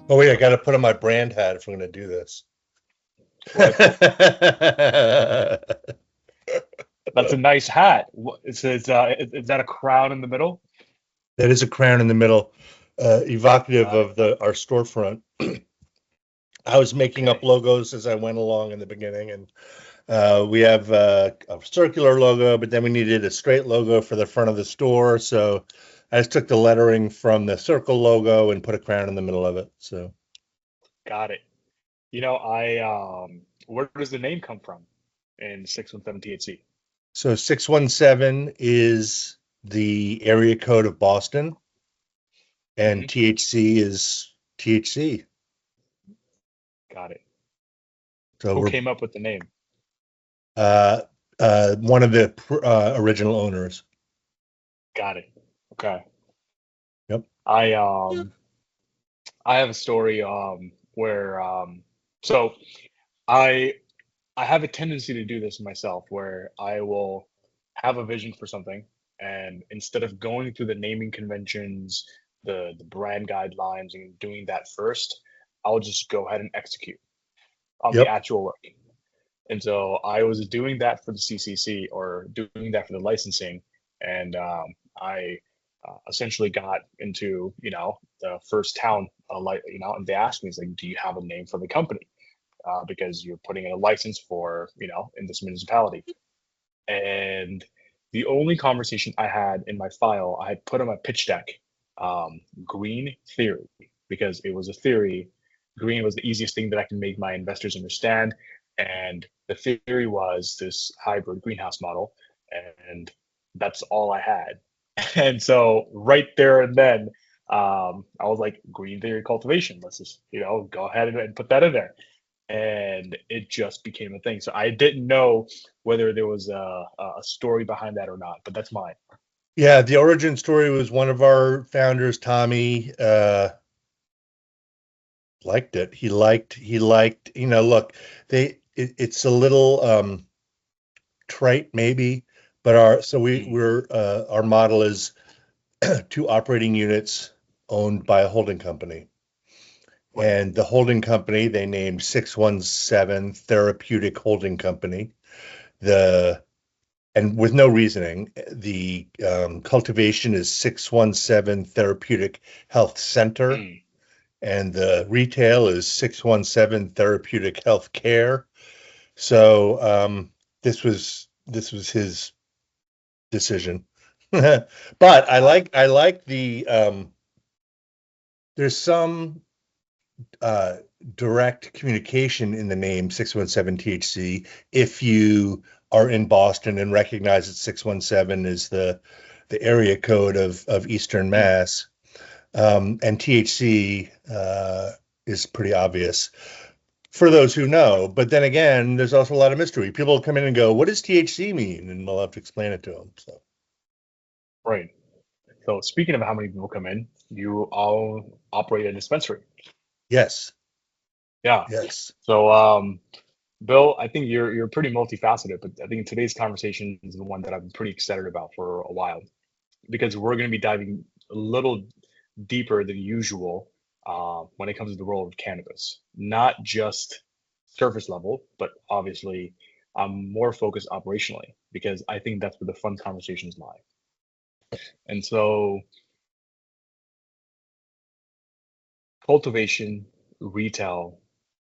Oh wait, I got to put on my brand hat if I'm going to do this. What? That's a nice hat. Is that a crown in the middle? That is a crown in the middle, evocative Got it. of the our storefront. I was making up Okay. logos as I went along in the beginning, and we have a circular logo, but then we needed a straight logo for the front of the store. So I just took the lettering from the circle logo and put a crown in the middle of it. So, Got it. Where does the name come from in 617 THC? so 617 is the area code of Boston, and Hmm. THC is THC. Got it. So Who we're came up with the name? uh, one of the original owners. Got it. Okay. Yep. I I have a story where so I I have a tendency to do this myself where I will have a vision for something, and instead of going through the naming conventions, the brand guidelines and doing that first, I'll just go ahead and execute on the Yep. actual work. And so I was doing that for the CCC or doing that for the licensing, and I essentially got into the first town, like and they asked me, it's like, do you have a name for the company? Because you're putting in a license for in this municipality. And the only conversation I had in my file, I had put on my pitch deck, green theory, because it was a theory. Green was the easiest thing that I can make my investors understand. And the theory was this hybrid greenhouse model. And that's all I had. And so right there and then, I was like, green theory cultivation. Let's just, go ahead and put that in there, and it just became a thing. So I didn't know whether there was a story behind that or not, but that's mine. Yeah, the origin story was one of our founders, Tommy, liked it. He liked, look, it's a little trite maybe, but Mm. our model is two operating units owned by a holding company. Right. And the holding company they named 617 Therapeutic Holding Company. The and with no reasoning, the cultivation is 617 Therapeutic Health Center, Mm. and the retail is 617 Therapeutic Health Care. So this was his decision. But Got it. I like the there's some uh, direct communication in the name 617 THC if you are in Boston and recognize that 617 is the area code of Eastern Mm. Mass. And THC is pretty obvious for those who know. But then again, there's also a lot of mystery. People come in and go, "What does THC mean?" And we'll have to explain it to them. So Right. So speaking of how many people come in, you all operate a dispensary. yes, Yeah. yes. So Bill, I think you're pretty multifaceted, but I think today's conversation is the one that I've been pretty excited about for a while because we're going to be diving a little deeper than usual when it comes to the role of cannabis, not just surface level, but obviously more focused operationally, because I think that's where the fun conversations lie. And so, cultivation, retail,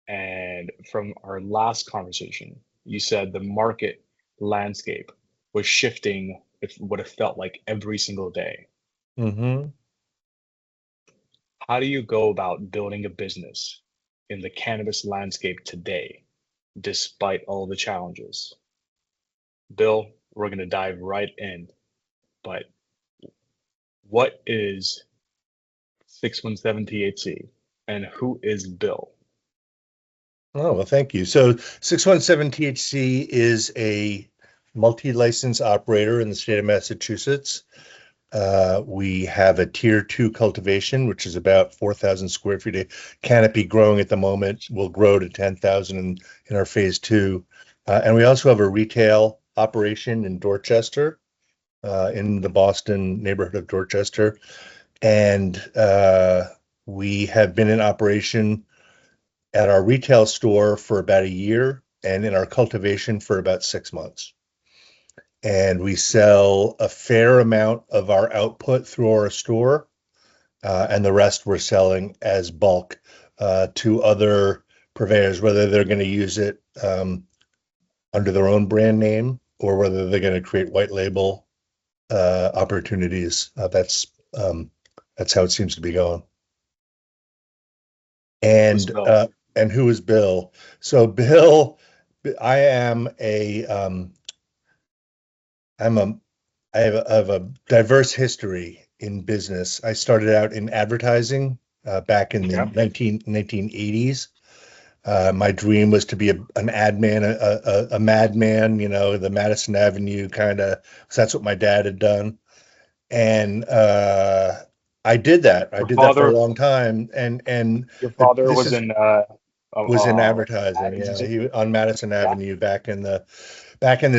and from our last conversation, you said the market landscape was shifting, if what it felt like every single day. Hmm. How do you go about building a business in the cannabis landscape today, despite all the challenges? Bill, we're going to dive right in, but what is 617 THC and who is Bill? Oh, well, thank you. So 617 THC is a multi-license operator in the state of Massachusetts. We have a tier two cultivation, which is about 4,000 square feet of canopy growing at the moment. Will grow to 10,000 in our phase two. And we also have a retail operation in Dorchester, in the Boston neighborhood of Dorchester. And We have been in operation at our retail store for about a year and in our cultivation for about 6 months. And we sell a fair amount of our output through our store, and the rest we're selling as bulk to other purveyors, whether they're going to use it under their own brand name or whether they're going to create white label opportunities. That's how it seems to be going. Who's And Bill? and who is Bill? So Bill, I am I'm a I have a diverse history in business. I started out in advertising back in the Okay. 1980s. My dream was to be an ad man, a madman, the Madison Avenue kind of. So that's what my dad had done, and I did that. I Your did that for a father, long time, and your father this was is in was in ad advertising. Yeah, agency. he on Madison Yeah. Avenue back in the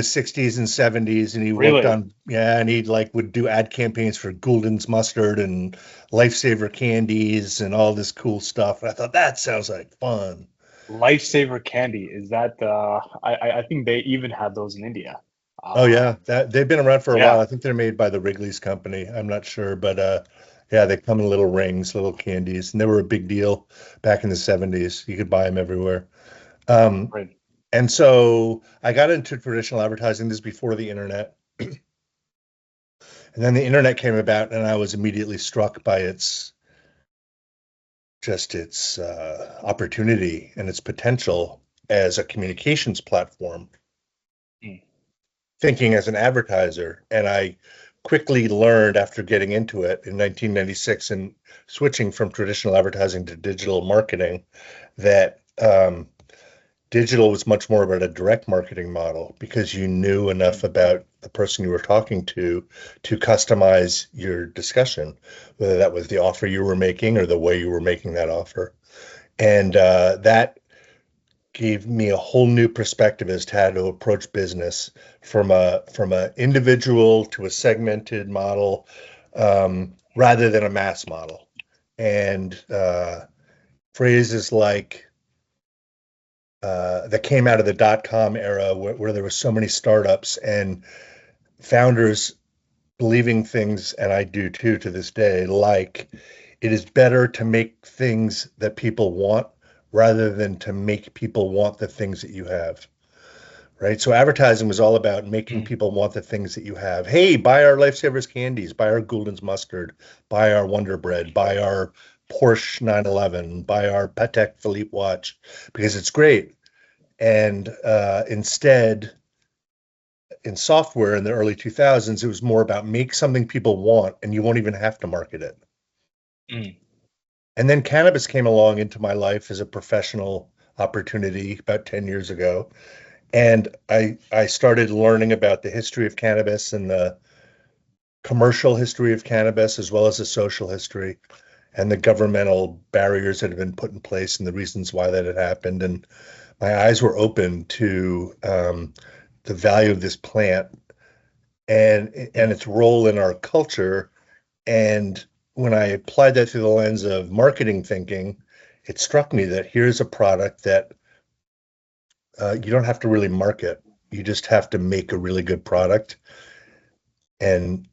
60s and 70s, and he worked Really? on, yeah, and he like would do ad campaigns for Gulden's mustard and Lifesaver candies and all this cool stuff. And I thought that sounds like fun. Lifesaver candy. Is that I think they even have those in India. Oh yeah, Um, that they've been around for a while. yeah, I think they're made by the Wrigley's company. I'm not sure, but yeah, they come in little rings, little candies, and they were a big deal back in the 70s. You could buy them everywhere. Um, right. and so I got into traditional advertising. This is before the internet. And then the internet came about, and I was immediately struck by its opportunity and its potential as a communications platform, Mm, thinking as an advertiser. And I quickly learned after getting into it in 1996 and switching from traditional advertising to digital marketing that digital was much more about a direct marketing model because you knew enough mm, about the person you were talking to customize your discussion, whether that was the offer you were making or the way you were making that offer. And that gave me a whole new perspective as to how to approach business from a individual to a segmented model, rather than a mass model. And phrases like that came out of the dot-com era where there were so many startups and founders believing things, and I do too to this day, like it is better to make things that people want rather than to make people want the things that you have. Right. So advertising was all about making mm, people want the things that you have. Hey, buy our Lifesavers candies, buy our Gulden's mustard, buy our Wonder Bread, buy our Porsche 911, buy our Patek Philippe watch because it's great. And instead, in software in the early 2000s, it was more about make something people want and you won't even have to market it. mm, And then cannabis came along into my life as a professional opportunity about 10 years ago. And I started learning about the history of cannabis and the commercial history of cannabis, as well as the social history and the governmental barriers that have been put in place and the reasons why that had happened. And my eyes were open to the value of this plant and mm, its role in our culture. And when I applied that through the lens of marketing thinking, it struck me that here's a product that you don't have to really market. You just have to make a really good product and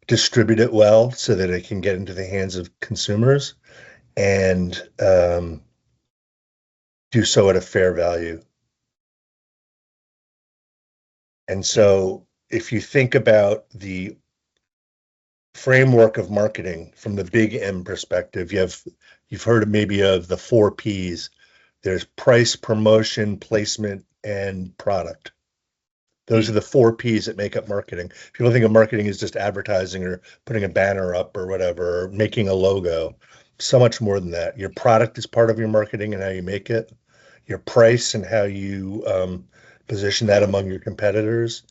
distribute it well so that it can get into the hands of consumers and do so at a fair value. And mm, so if you think about the framework of marketing from the big M perspective, you've heard maybe of the 4 Ps. There's price, promotion, placement, and product. Those are mm, the 4 Ps that make up marketing. People think of marketing as just advertising or putting a banner up or whatever, or making a logo. So much more than that. Your product is part of your marketing and how you make it, your price and how you position that among your competitors,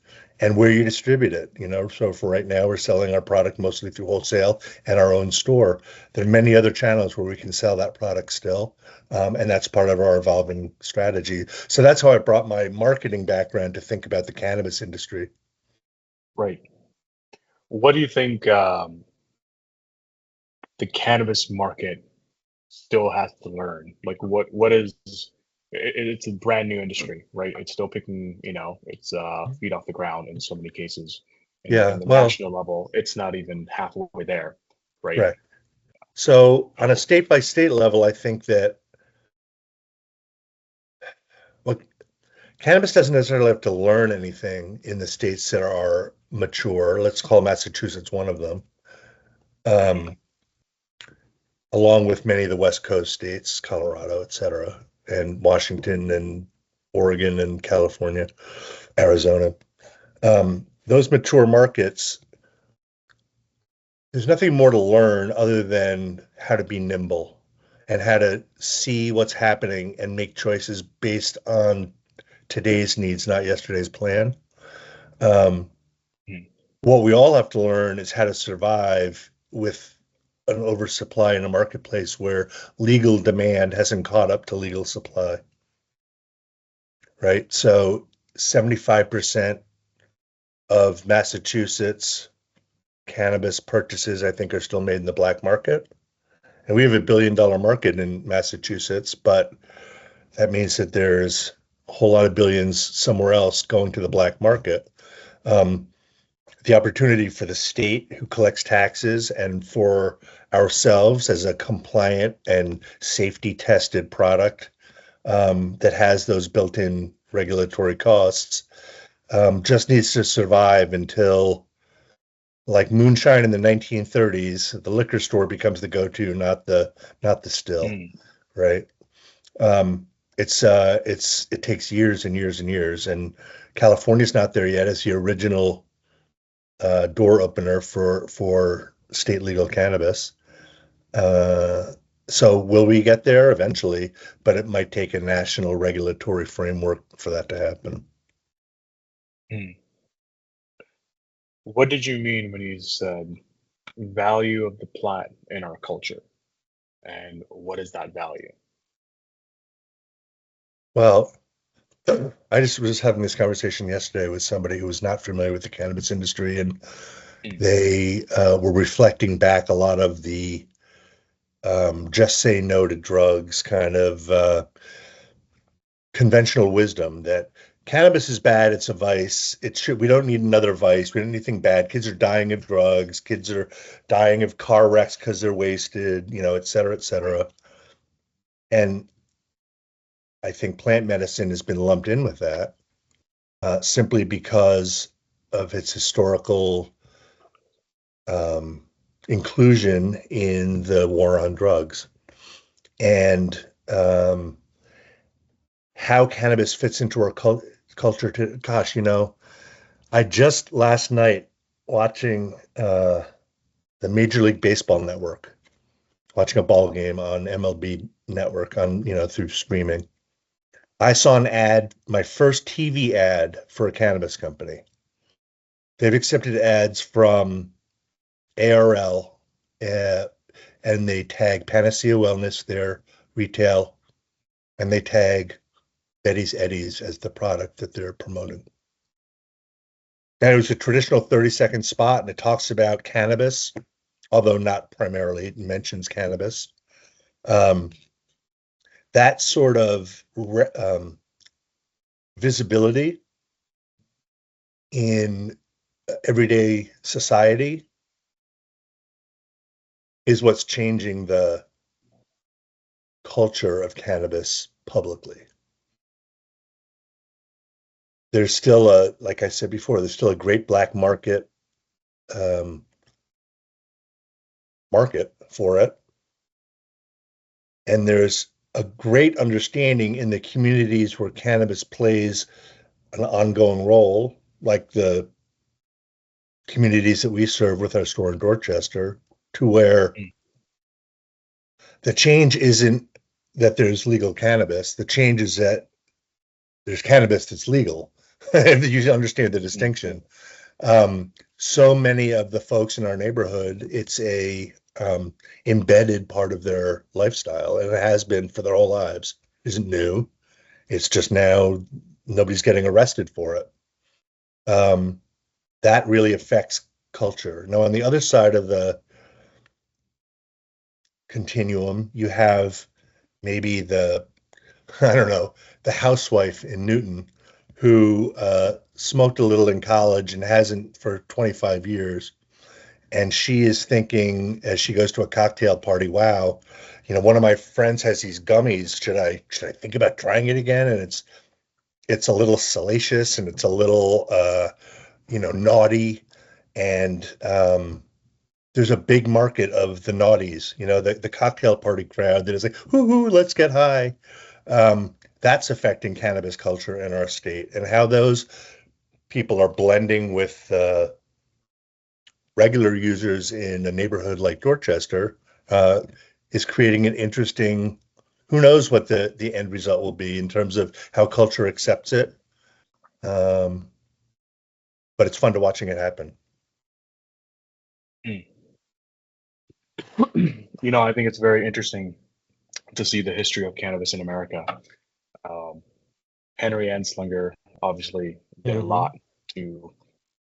and where you distribute it. So for right now, we're selling our product mostly through wholesale and our own store. There are many other channels where we can sell that product still, and that's part of our evolving strategy. So that's how I brought my marketing background to think about the cannabis industry. right. What do you think? the cannabis market still has to learn. Like what is it's a brand new industry, right? It's still picking, it's feet off the ground in so many cases. In Yeah, the well, national level, it's not even halfway there, right? right. So on a So, state by state level, I think that well, cannabis doesn't necessarily have to learn anything in the states that are mature. Let's call Massachusetts one of them, mhm, um, along with many of the West Coast states, Colorado, et cetera, and Washington and Oregon and California, Arizona. Those mature markets, there's nothing more to learn other than how to be nimble and how to see what's happening and make choices based on today's needs, not yesterday's plan. Um, mhm, what we all have to learn is how to survive with an oversupply in a marketplace where legal demand hasn't caught up to legal supply, right? So 75% of Massachusetts cannabis purchases, I think, are still made in the black market. And we have $1 billion market in Massachusetts, but that means that there's a whole lot of billions somewhere else going to the black market. Um, the opportunity for the state who collects taxes and for ourselves as a compliant and safety tested product that has those built-in regulatory costs just needs to survive until, like moonshine in the 1930s, the liquor store becomes the go-to, not the still, mhm, right? Um, it takes years and years and years, and California's not there yet as the original door opener for state legal cannabis. Uh, so will we get there eventually? But it might take a national regulatory framework for that to happen. mhm. What did you mean when you said value of the plant in our culture? And what is that value? Well, I just was having this conversation yesterday with somebody who was not familiar with the cannabis industry, and Mm, they were reflecting back a lot of the just say no to drugs kind of conventional wisdom that cannabis is bad, it's a vice. We don't need another vice. We don't need anything bad. Kids are dying of drugs, kids are dying of car wrecks because they're wasted, et cetera, et right. cetera. And I think plant medicine has been lumped in with that simply because of its historical um, inclusion in the war on drugs. And how cannabis fits into our culture to, gosh, I just last night watching the Major League Baseball Network, watching a ball game on MLB Network on, through streaming. I saw an ad, my first TV ad for a cannabis company. They've accepted ads from ARL, uh, and they tag Panacea Wellness, their retail, and they tag Betty's Eddies as the product that they're promoting. And it was a traditional 30-second spot, and it talks about cannabis, although not primarily. It mentions cannabis. Um, that sort of visibility in everyday society is what's changing the culture of cannabis publicly. There's still like I said before, there's still a great black um, market for it. And there's a great understanding in the communities where cannabis plays an ongoing role, like the communities that we serve with our store in Dorchester, to where Mm, the change isn't that there's legal cannabis. The change is that there's cannabis that's legal. If you understand the mm, distinction. So many of the folks in our neighborhood, it's a embedded part of their lifestyle, and it has been for their whole lives. It isn't new. It's just now nobody's getting arrested for it. Um, that really affects culture. Now, on the other side of continuum. You have maybe I don't know, the housewife in Newton who smoked a little in college and hasn't for 25 years. And she is thinking as she goes to a cocktail party, wow, one of my friends has these gummies. Should I think about trying it again? And it's a little salacious and it's a little naughty. And there's a big market of the naughties, the cocktail party crowd that is like, hoo, let's get high. That's affecting cannabis culture in our state, and how those people are blending with regular users in a neighborhood like Dorchester is creating an interesting, who knows what the end result will be in terms of how culture accepts it. But it's fun to watching it happen. I think it's very interesting to see the history of cannabis in America. Um, Henry Anslinger obviously did a lot to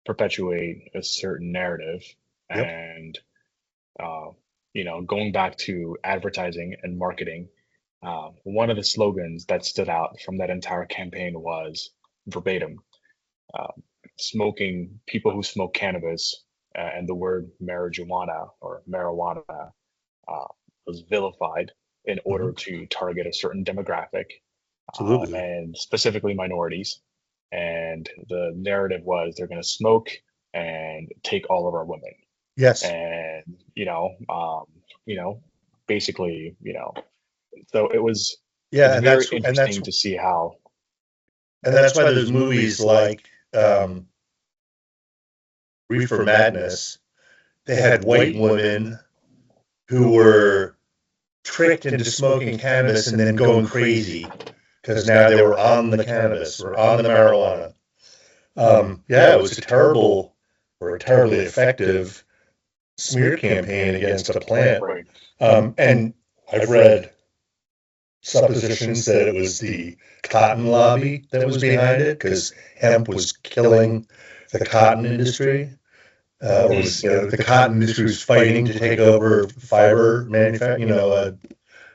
perpetuate a certain narrative, Yep. and going back to advertising and marketing, one of the slogans that stood out from that entire campaign was verbatim, uh, smoking people who smoke cannabis, and the word marijuana or marijuana uh, was vilified in order to target a certain demographic, Absolutely. and specifically minorities. And the narrative was they're going to smoke and take all of our women. Yes. And basically, so it's Yeah, and very interesting to see how. And that's why there's movies like Reefer Madness. They had white women who were tricked into smoking cannabis and then going crazy because now they were on the cannabis or on the marijuana. Yeah, it was a terrible or a terribly effective smear campaign against a plant. Right. And I've read suppositions that it was the cotton lobby that was behind it because hemp was killing the cotton industry. The cotton industry was fighting to take over fiber manufacturing,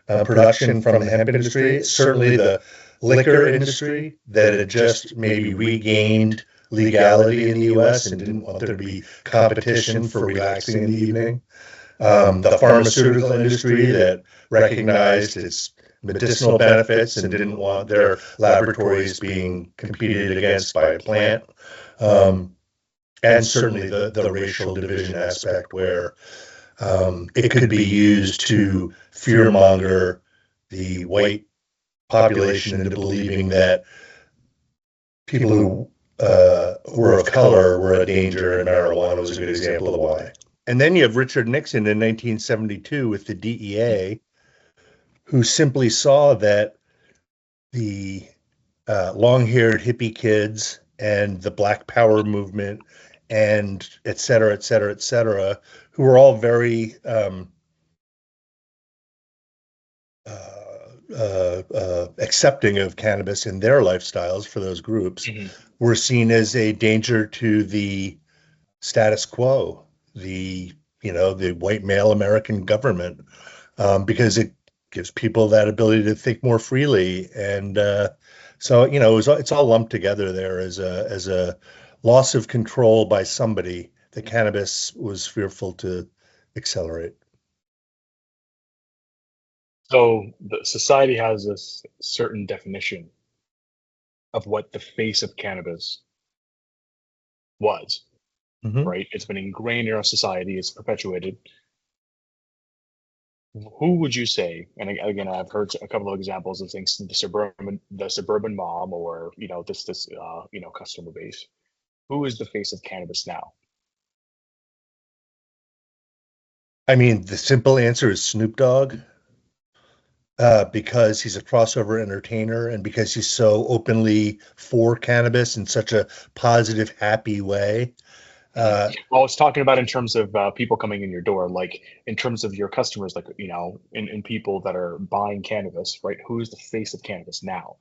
production from the hemp industry. Certainly the liquor industry that had just maybe regained legality in the U.S. and didn't want there to be competition for relaxing in the evening. The pharmaceutical industry that recognized its medicinal benefits and didn't want their laboratories being competed against by a plant. And certainly the racial division aspect where it could be used to fearmonger the white population into believing that people who were of color were a danger, and marijuana was a good example of why. And then you have Richard Nixon in 1972 with the DEA, who simply saw that the long-haired hippie kids and the Black Power movement and et cetera, who were all very accepting of cannabis in their lifestyles for those groups, were seen as a danger to the status quo, the white male American government, because it gives people that ability to think more freely. And so it's all lumped together there as a loss of control by somebody that cannabis was fearful to accelerate. So the society has this certain definition of what the face of cannabis was, right? It's been ingrained in our society. It's perpetuated. Who would you say? And again, I've heard a couple of examples of things: the suburban mom, or this customer base. Who is the face of cannabis now? I mean, the simple answer is Snoop Dogg, because he's a crossover entertainer and because he's so openly for cannabis in such a positive, happy way. Well, I was talking about in terms of people coming in your door, like in terms of your customers, like, in people that are buying cannabis, right? Who's the face of cannabis now?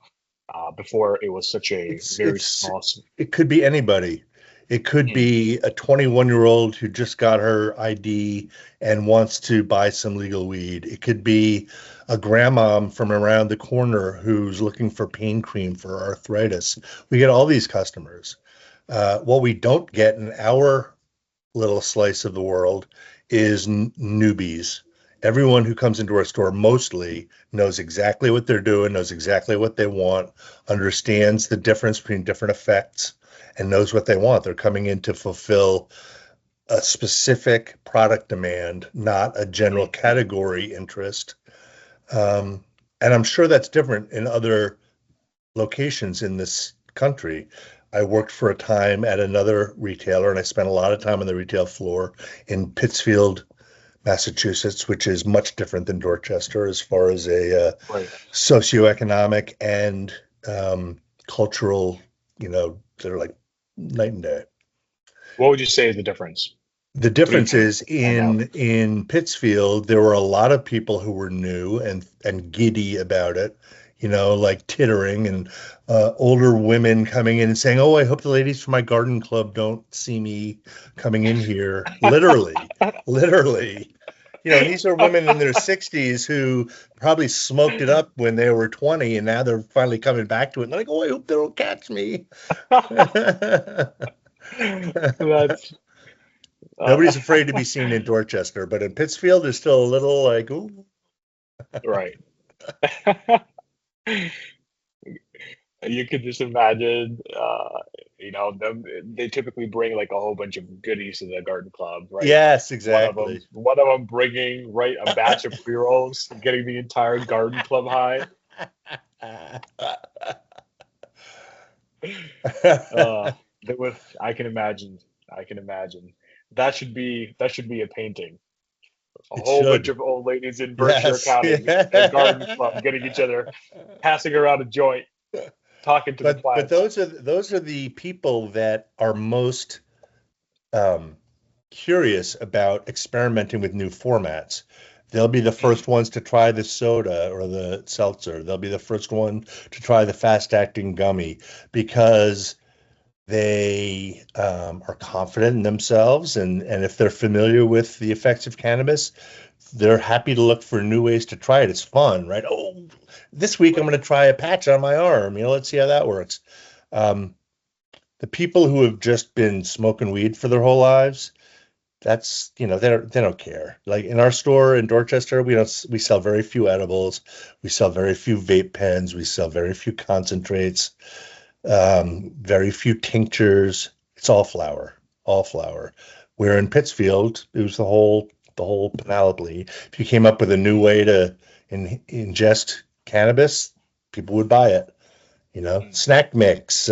Before it was such a very small. It could be anybody. It could be a 21-year-old who just got her ID and wants to buy some legal weed. It could be a grandma from around the corner who's looking for pain cream for arthritis. We get all these customers. What we don't get in our little slice of the world is newbies. Everyone who comes into our store mostly knows exactly what they're doing, knows exactly what they want, understands the difference between different effects, and knows what they want. They're coming in to fulfill a specific product demand, not a general category interest. And I'm sure that's different in other locations in this country. I worked for a time at another retailer, and I spent a lot of time on the retail floor in Pittsfield, Massachusetts, which is much different than Dorchester as far as a Right. socioeconomic and cultural, they're like night and day. What would you say is the difference? The difference Three is in Pittsfield, there were a lot of people who were new and giddy about it, like tittering, and older women coming in and saying, "Oh, I hope the ladies from my garden club don't see me coming in here." Literally, literally. And these are women in their 60s who probably smoked it up when they were 20, and now they're finally coming back to it. And they're like, "Oh, I hope they don't catch me." That's Nobody's afraid to be seen in Dorchester, but in Pittsfield, there's still a little like, ooh. right. You could just imagine, they typically bring like a whole bunch of goodies to the garden club, right? Yes, One of them, exactly. one of them bringing right a batch of pre-rolls, getting the entire garden club high. That would, I can imagine. I can imagine. That should be a painting. A It whole bunch should. of old ladies in Berkshire Yes. County, a garden club, getting each other, passing around a joint, talking to the But plants. those are the people that are most curious about experimenting with new formats. They'll be the first ones to try the soda or the seltzer. They'll be the first one to try the fast-acting gummy because they are confident in themselves, and if they're familiar with the effects of cannabis, they're happy to look for new ways to try it. It's fun, right? Oh, this week I'm going to try a patch on my arm. Let's see how that works. The people who have just been smoking weed for their whole lives, that's they don't care. Like in our store in Dorchester, we sell very few edibles, we sell very few vape pens, we sell very few concentrates, very few tinctures. It's all flower, all flower. Where in Pittsfield, it was the whole panoply. If you came up with a new way to ingest cannabis, people would buy it. Snack mix,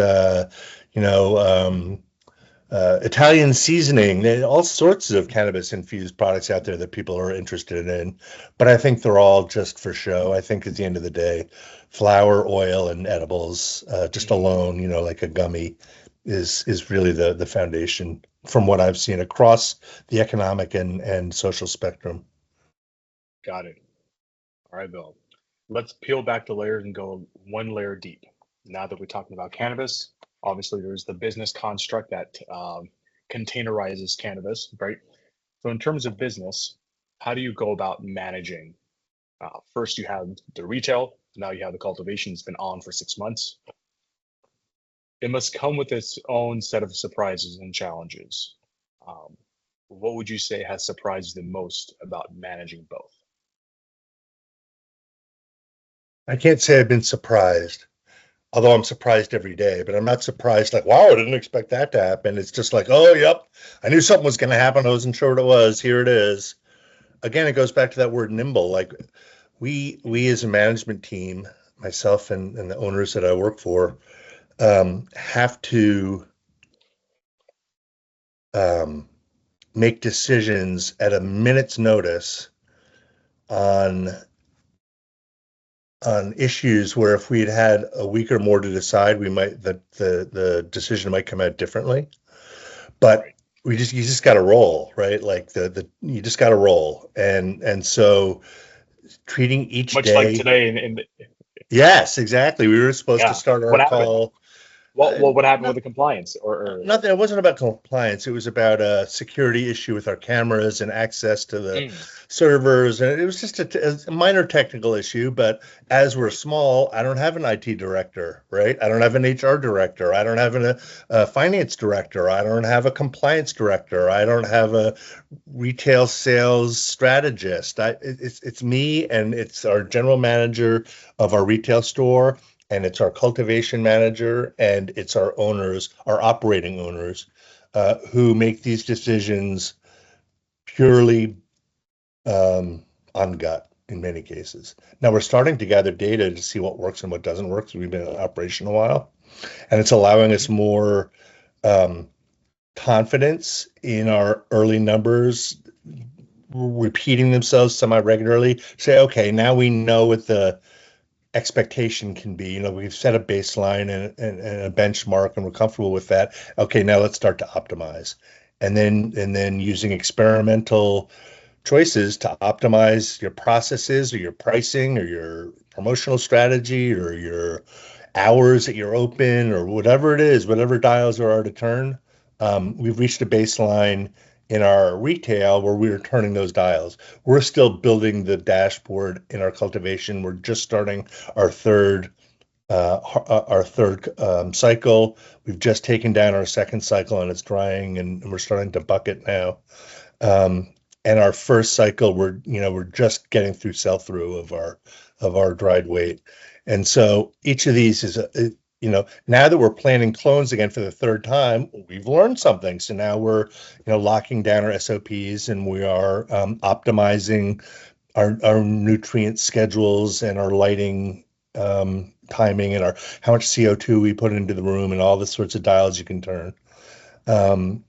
Italian seasoning, all sorts of cannabis infused products out there that people are interested in. But I think they're all just for show. I think at the end of the day, flour, oil, and edibles, just alone, like a gummy, is really the foundation from what I've seen across the economic and social spectrum. Got it. All right, Bill. Let's peel back the layers and go one layer deep. Now that we're talking about cannabis, obviously there's the business construct that containerizes cannabis, right? So in terms of business, how do you go about managing? First, you have the retail. Now you have the cultivation. It's been on for 6 months. It must come with its own set of surprises and challenges. What would you say has surprised you the most about managing both? I can't say I've been surprised, although I'm surprised every day, but I'm not surprised like, wow, I didn't expect that to happen. It's just like, oh, yep, I knew something was going to happen. I wasn't sure what it was. Here it is. Again, it goes back to that word nimble. Like we as a management team, myself and the owners that I work for, have to make decisions at a minute's notice on issues where if we had a week or more to decide, we might the decision might come out differently. But you just got to roll, right? Like you just got to roll, and so treating each Much day. like today in Yes, exactly. We were supposed to start our what happened? call What happened with the compliance or Nothing. It wasn't about compliance. It was about a security issue with our cameras and access to the Mm, servers, and it was just a minor technical issue. But as we're right. small, I don't have an IT director, right? I don't have an HR director. I don't have a finance director. I don't have a compliance director. I don't have a retail sales strategist. It's me, and it's our general manager of our retail store, and it's our cultivation manager, and it's our owners, our operating owners, who make these decisions purely on gut in many cases. Now we're starting to gather data to see what works and what doesn't work. So we've been in operation a while, and it's allowing us Mhm. more um, confidence in our early numbers repeating themselves semi-regularly. Say, okay, now we know what the expectation can be. We've set a baseline and a benchmark, and we're comfortable with that. Okay, now let's start to optimize, and then using experimental choices to optimize your processes or your pricing or your promotional strategy or your hours that you're open or whatever it is, whatever dials there are to turn. We've reached a baseline in our retail where we're turning those dials. We're still building the dashboard in our cultivation. We're just starting our third cycle. We've just taken down our second cycle and it's drying, and we're starting to bucket now. Um, and our first cycle, we're just getting through sell through of our dried weight. And so each of these now that we're planning clones again for the third time, we've learned something. So now we're locking down our SOPs, and we are optimizing our nutrient schedules and our lighting timing, and our how much CO2 we put into the room, and all the sorts of dials you can turn. Um,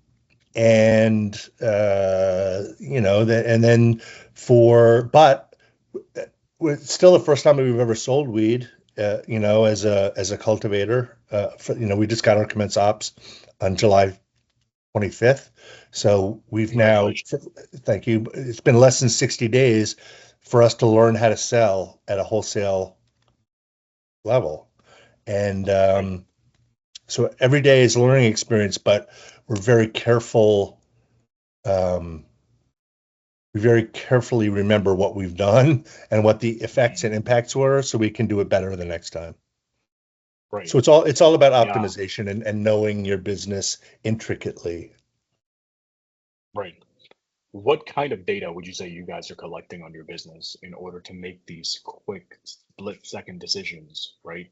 and and then but it's still the first time that we've ever sold weed, as a cultivator. We just got our commence ops on July 25th. So we've now, Congratulations. thank you. It's been less than 60 days for us to learn how to sell at a wholesale level. And Right. so every day is a learning experience, but we're very careful. Um, we very carefully remember what we've done and what the effects Mm, and impacts were, so we can do it better the next time. right. So it's all about Yeah. optimization and knowing your business intricately. Right. What kind of data would you say you guys are collecting on your business in order to make these quick split-second decisions, right?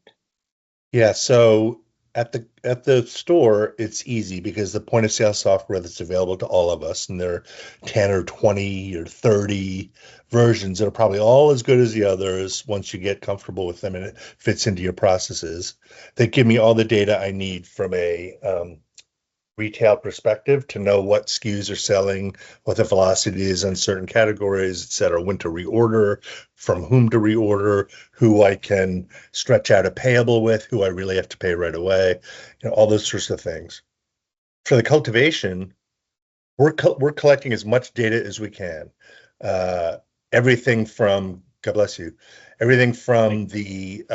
Yeah, so at the store, it's easy because the point of sale software that's available to all of us, and there are 10 or 20 or 30 versions that are probably all as good as the others once you get comfortable with them and it fits into your processes. They give me all the data I need from a retail perspective to know what SKUs are selling, what the velocity is on certain categories, et cetera, when to reorder, from whom to reorder, who I can stretch out a payable with, who I really have to pay right away, all those sorts of things. For the cultivation, we're collecting as much data as we can. Uh, everything from, God bless you, everything Thank from you. the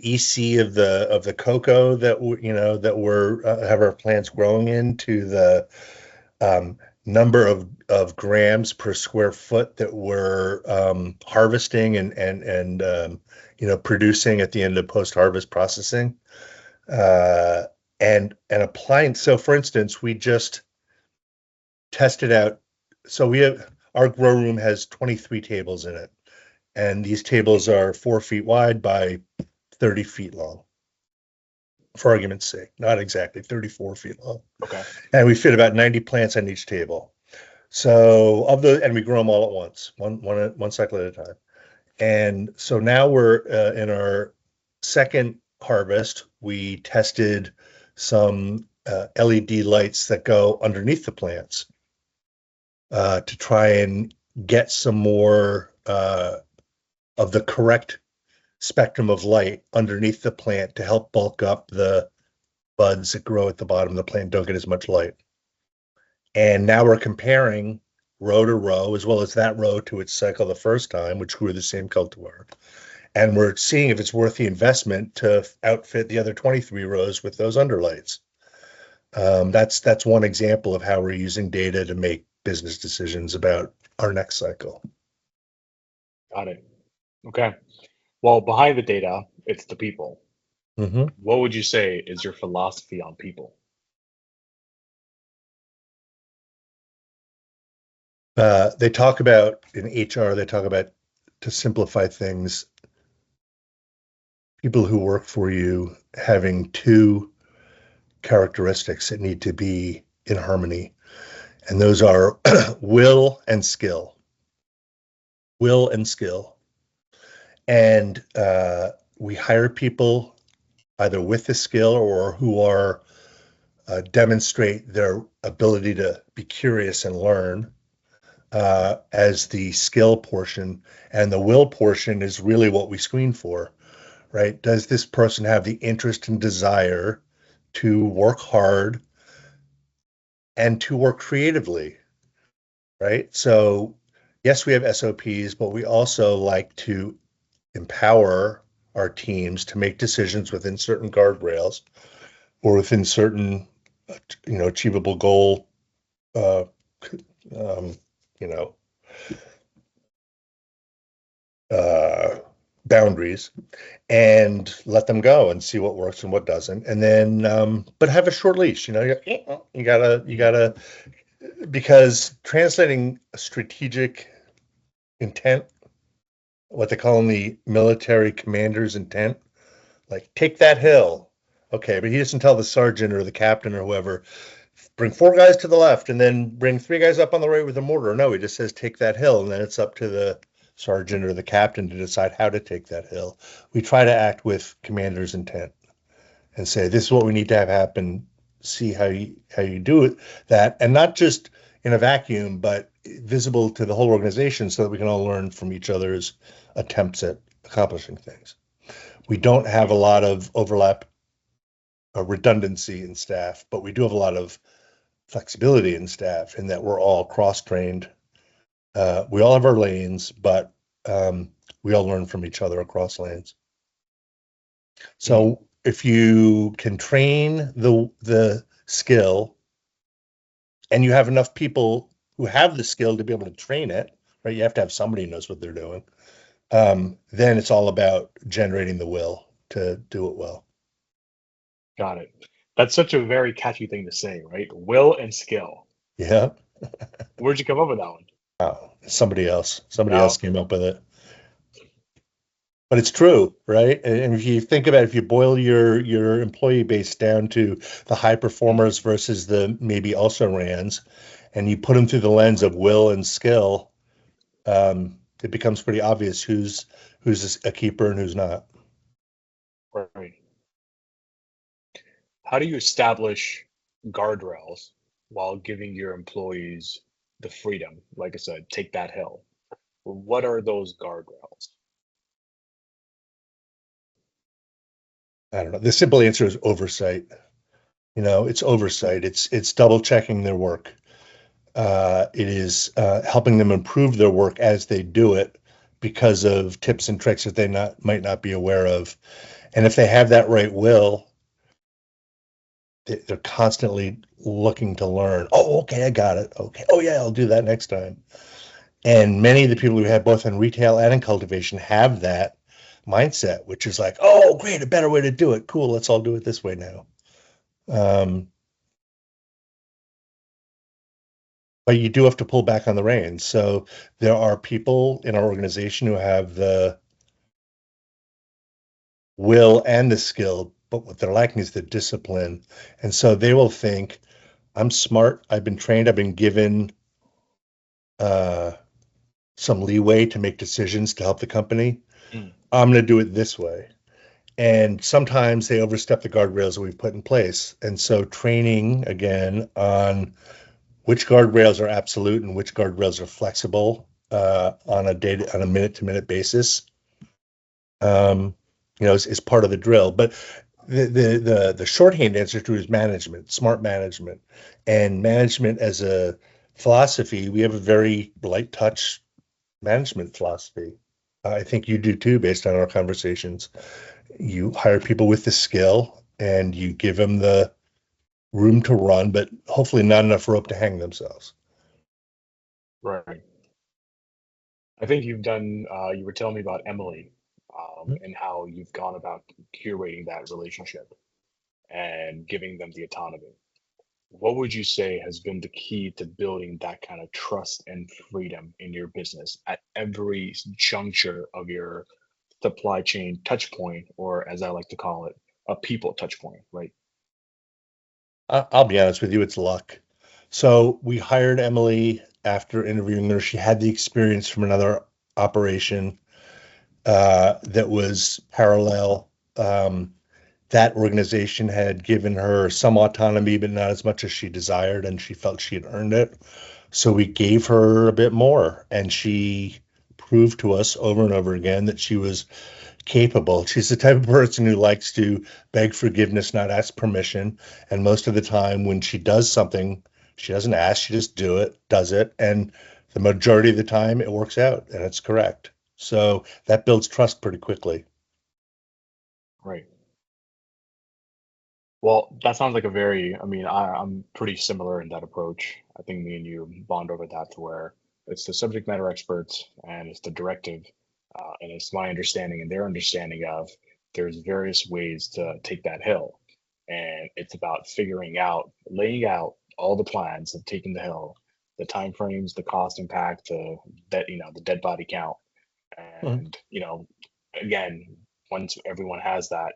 EC of the cocoa that we're have our plants growing in, to the um, number of grams per square foot that we're harvesting and producing at the end of post harvest processing, uh, and applying. So, for instance, we just tested out. So our grow room has 23 tables in it, and these tables Mhm. are 4 feet wide by 30 feet long, for argument's sake, not exactly 34 feet long. Okay. And we fit about 90 plants on each table. So and we grow them all at once, one cycle at a time. And so now we're in our second harvest. We tested some LED lights that go underneath the plants, to try and get some more of the correct spectrum of light underneath the plant to help bulk up the buds that grow at the bottom of the plant, don't get as much light. And now we're comparing row to row, as well as that row to its cycle the first time, which grew the same cultivar. and we're seeing if it's worth the investment to outfit the other 23 rows with those underlights. That's one example of how we're using data to make business decisions about our next cycle. Got it. Okay. Well, behind the data, it's the people. Mm-hmm. What would you say is your philosophy on people? They talk about in HR, they talk about, to simplify things, people who work for you having two characteristics that need to be in harmony. And those are will and skill. Will and skill. And we hire people either with the skill or who are demonstrate their ability to be curious and learn as the skill portion. And the will portion is really what we screen for, right? Does this person have the interest and desire to work hard and to work creatively, right? So, yes, we have SOPs, but we also like to empower our teams to make decisions within certain guardrails or within certain, achievable goal, uh, um, you know, boundaries, and let them go and see what works and what doesn't. And then, but have a short leash. You gotta, because translating a strategic intent, what they call in the military commander's intent, like take that hill. Okay, but he doesn't tell the sergeant or the captain or whoever, bring four guys to the left and then bring three guys up on the right with a mortar. No, he just says take that hill, and then it's up to the sergeant or the captain to decide how to take that hill. We try to act with commander's intent and say this is what we need to have happen. See how you do it, that, and not just in a vacuum, but visible to the whole organization, so that we can all learn from each other's attempts at accomplishing things. We don't have a lot of overlap, redundancy in staff, but we do have a lot of flexibility in staff in that we're all cross-trained. We all have our lanes, but we all learn from each other across lanes. So if you can train the skill, and you have enough people who have the skill to be able to train it, right? You have to have somebody who knows what they're doing. Then it's all about generating the will to do it well. Got it. That's such a very catchy thing to say, right? Will and skill. Yeah. Where'd you come up with that one? Wow. Somebody else No. came up with it. But it's true, right? And if you think about it, if you boil your employee base down to the high performers versus the maybe also rans, and you put them through the lens of will and skill, it becomes pretty obvious who's a keeper and who's not. Right. How do you establish guardrails while giving your employees the freedom? Like I said, take that hill. What are those guardrails? I don't know. The simple answer is oversight. It's oversight. It's double checking their work. It is helping them improve their work as they do it because of tips and tricks that they might not be aware of. And if they have that right will, they're constantly looking to learn. Oh, okay, I got it. Okay. Oh, yeah, I'll do that next time. And many of the people we have both in retail and in cultivation have that mindset, which is like, oh, great, a better way to do it. Cool, let's all do it this way now. But you do have to pull back on the reins. So there are people in our organization who have the will and the skill, but what they're lacking is the discipline. And so they will think, I'm smart, I've been trained, I've been given some leeway to make decisions to help the company. I'm going to do it this way. And sometimes they overstep the guardrails that we've put in place. And so training again on which guardrails are absolute and which guardrails are flexible on a minute to minute basis, is part of the drill. But the shorthand answer to it is management, smart management, and management as a philosophy. We have a very light touch management philosophy. I think you do too, based on our conversations. You hire people with the skill and you give them the room to run, but hopefully not enough rope to hang themselves. Right. I think you've done, you were telling me about Emily, and how you've gone about curating that relationship and giving them the autonomy. What would you say has been the key to building that kind of trust and freedom in your business at every juncture of your supply chain touch point, or as I like to call it, a people touch point, right? I'll be honest with you, it's luck. So we hired Emily after interviewing her. She had the experience from another operation that was parallel. Um, that organization had given her some autonomy, but not as much as she desired, and she felt she had earned it. So we gave her a bit more, and she proved to us over and over again that she was capable. She's the type of person who likes to beg forgiveness, not ask permission. And most of the time, when she does something, she doesn't ask, she just does it. And the majority of the time, it works out and it's correct. So that builds trust pretty quickly. Right. Well, that sounds like a very, I mean, I'm pretty similar in that approach. I think me and you bond over that to where it's the subject matter experts and it's the directive, and it's my understanding and their understanding of there's various ways to take that hill. And it's about figuring out, laying out all the plans of taking the hill, the timeframes, the cost impact, the dead body count. Mhm. And, again, once everyone has that,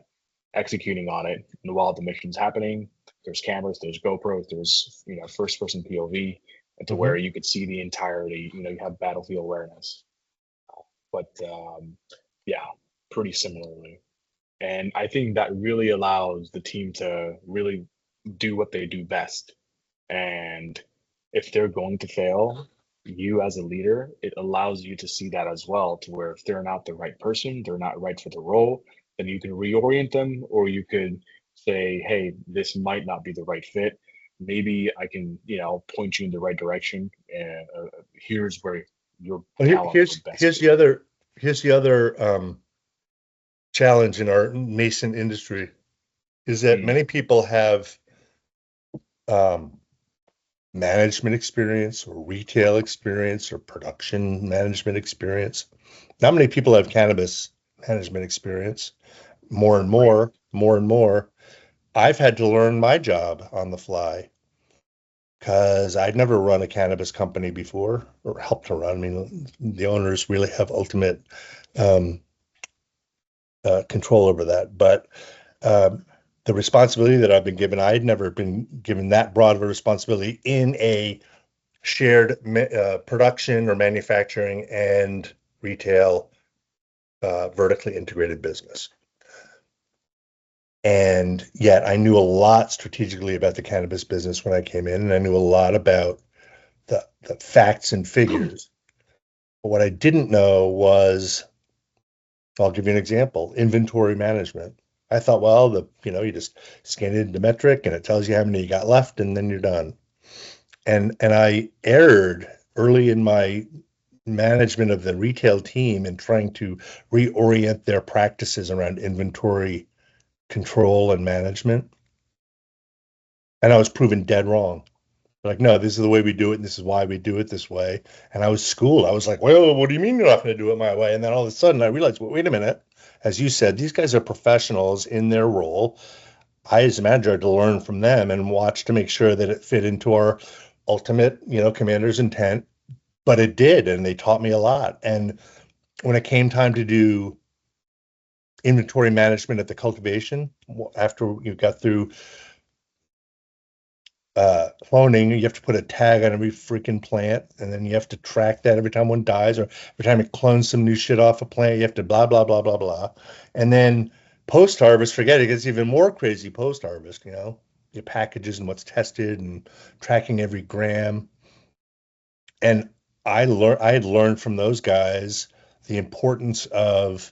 executing on it, and while the mission's happening, there's cameras, there's GoPros, there's first person POV, and to where Mhm. you could see the entirety. You have battlefield awareness. But yeah, pretty similarly. And I think that really allows the team to really do what they do best. And if they're going to fail, you as a leader, it allows you to see that as well, to where if they're not the right person, they're not right for the role, then you can reorient them, or you could say, hey, this might not be the right fit. Maybe I can, point you in the right direction. And here's where your Well, talent would best here's fit. the other challenge in our nascent industry is that Mm, many people have um, management experience or retail experience or production management experience. Not many people have cannabis management experience. More and right. more, more and more. I've had to learn my job on the fly because I'd never run a cannabis company before or helped to run. I mean, the owners really have ultimate um, control over that. But um, the responsibility that I've been given, I had never been given that broad of a responsibility in a shared production or manufacturing and retail vertically integrated business. And yet I knew a lot strategically about the cannabis business when I came in, and I knew a lot about the facts and figures. But what I didn't know was, I'll give you an example, inventory management. I thought, well, you just scan it into metric and it tells you how many you got left, and then you're done. And I erred early in my management of the retail team in trying to reorient their practices around inventory control and management. And I was proven dead wrong. Like, no, this is the way we do it, and this is why we do it this way. And I was schooled. I was like, well, what do you mean you're not going to do it my way? And then all of a sudden I realized, well, wait a minute. As you said, these guys are professionals in their role. I, as a manager, had to learn from them and watch to make sure that it fit into our ultimate, commander's intent. But it did, and they taught me a lot. And when it came time to do inventory management at the cultivation, after you got through cloning, you have to put a tag on every freaking plant, and then you have to track that every time one dies, or every time you clone some new shit off a plant, you have to blah blah blah blah blah. And then post harvest, forget it, it gets even more crazy post harvest. Your packages and what's tested and tracking every gram. And I had learned from those guys the importance of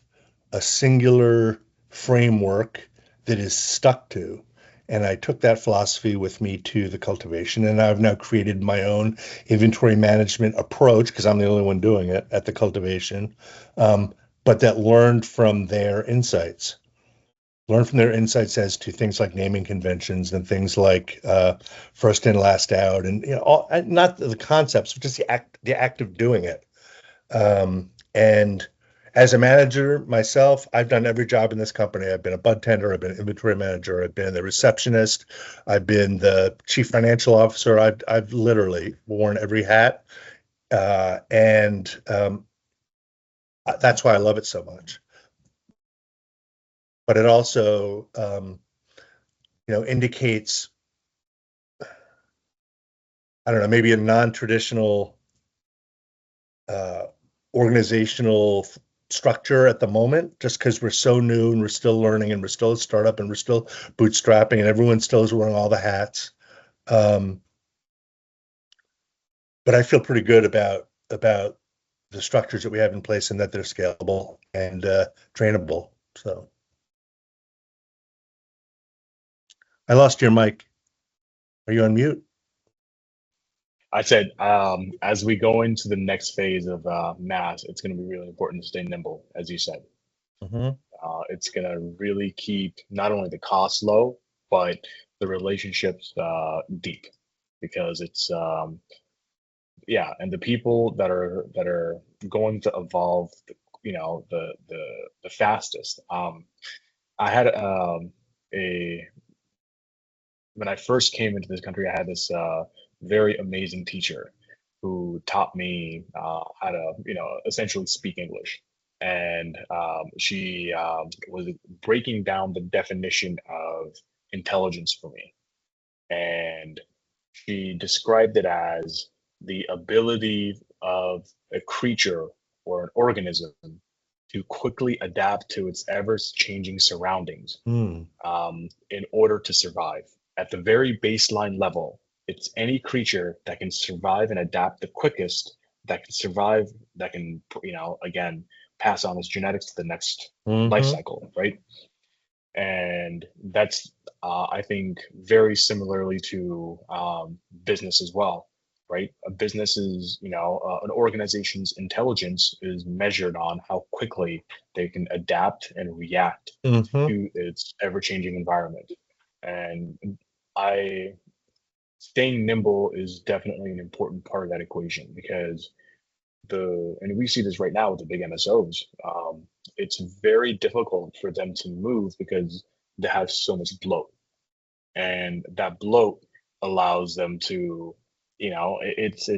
a singular framework that is stuck to. And I took that philosophy with me to the cultivation, and I've now created my own inventory management approach because I'm the only one doing it at the cultivation. but that learned from their insights. Learn from their insights as to things like naming conventions and things like first in, last out, and not the concepts, but just the act of doing it. And as a manager myself, I've done every job in this company. I've been a bud tender, I've been an inventory manager, I've been the receptionist, I've been the chief financial officer. I've literally worn every hat, and that's why I love it so much. But it also, indicates, I don't know, maybe a non-traditional uh, organizational structure at the moment, just because we're so new and we're still learning and we're still a startup and we're still bootstrapping and everyone still is wearing all the hats. Um, but I feel pretty good about the structures that we have in place and that they're scalable and trainable. So I lost your mic. Are you on mute? I said, as we go into the next phase of mass, it's going to be really important to stay nimble, as you said. Mm-hmm. It's going to really keep not only the costs low, but the relationships deep, because it's yeah, and the people that are going to evolve, the fastest. I had a when I first came into this country, I had this very amazing teacher who taught me how to, essentially speak English. And she was breaking down the definition of intelligence for me. And she described it as the ability of a creature or an organism to quickly adapt to its ever changing surroundings Mm. in order to survive. At the very baseline level, it's any creature that can survive and adapt the quickest, that can survive, that can, again, pass on its genetics to the next life Mm-hmm. cycle, right? And that's, I think, very similarly to business as well, right? A business is, an organization's intelligence is measured on how quickly they can adapt and react Mm-hmm. to its ever-changing environment. And I staying nimble is definitely an important part of that equation, because and we see this right now with the big MSOs. It's very difficult for them to move because they have so much bloat, and that bloat allows them to, it's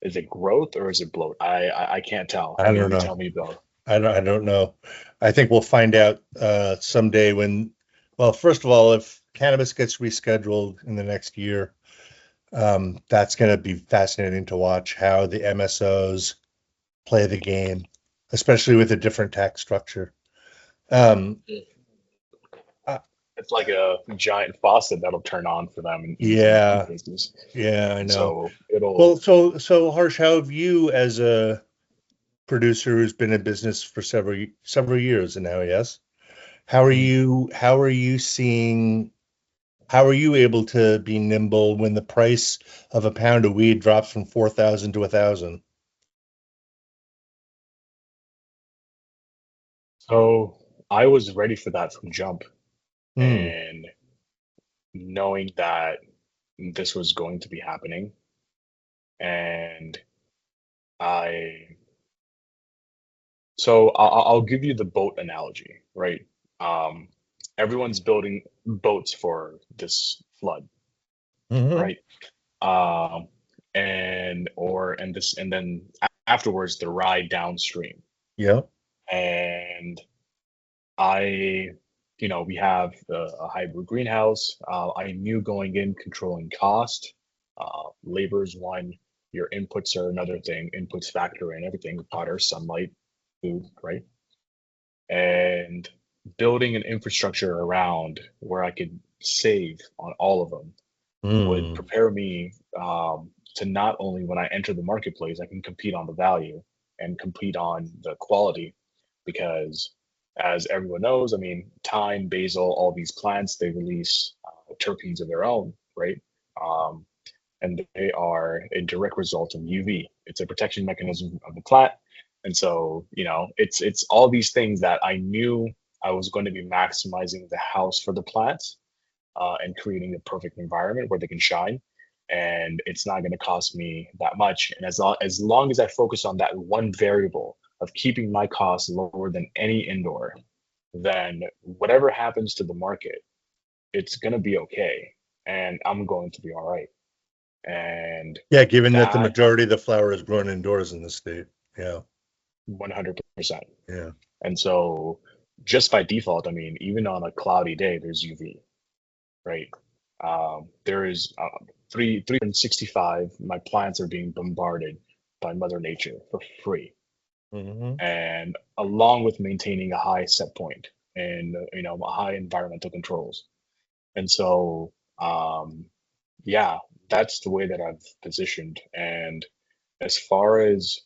is it growth or is it bloat? I can't tell. I Maybe don't you know. tell me, Bill. I don't know. I think we'll find out someday when, well, first of all, if cannabis gets rescheduled in the next year, that's going to be fascinating to watch how the MSOs play the game, especially with a different tax structure. Um, uh, It's like a giant faucet that'll turn on for them in some yeah, cases. yeah, I And know. so it'll Well, so Harsh, how have you, as a producer who's been in business for several years now, yes? How are you seeing, how are you able to be nimble when the price of a pound of weed drops from 4,000 to 1,000? so I was ready for that from jump, Hmm. and knowing that this was going to be happening. And I, so I'll give you the boat analogy, right? Um, Everyone's building boats for this flood, Hmm. right? Um, and then afterwards the ride downstream. Yeah. And I, we have a hybrid greenhouse. I knew going in, controlling cost, labor is one, your inputs are another thing. Inputs factor in everything: water, sunlight, food, right? And building an infrastructure around where I could save on all of them would Hmm. prepare me to not only when I enter the marketplace, I can compete on the value and compete on the quality, because as everyone knows, I mean, thyme, basil, all these plants, they release terpenes of their own, right? Um, and they are a direct result of UV. It's a protection mechanism of the plant. And so, it's all these things that I knew I was going to be maximizing the house for the plants, and creating the perfect environment where they can shine. And it's not going to cost me that much. And as long as I focus on that one variable of keeping my costs lower than any indoor, then whatever happens to the market, it's going to be okay. And I'm going to be all right. And Yeah, given that the that majority of the flower is grown indoors in the state. Yeah. 100%. Yeah. And so just by default, I mean, even on a cloudy day, there's UV, right? There is 365. My plants are being bombarded by Mother Nature for free, Hmm. and along with maintaining a high set point and a high environmental controls. And so, yeah, that's the way that I've positioned. And as far as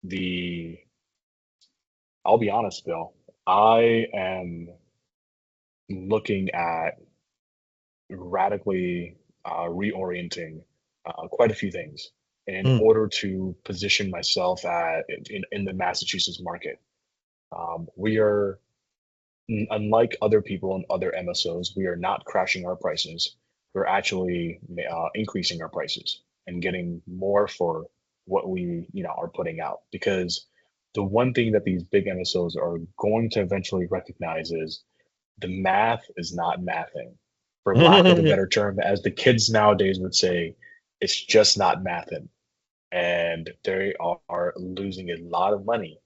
the, I'll be honest, Bill, I am looking at radically reorienting quite a few things in Mm. order to position myself in the Massachusetts market. We are, unlike other people and other MSOs, we are not crashing our prices. We're actually increasing our prices and getting more for what we are putting out. Because the one thing that these big MSOs are going to eventually recognize is the math is not mathing. For lack of a better term, as the kids nowadays would say, it's just not mathing. And they are losing a lot of money.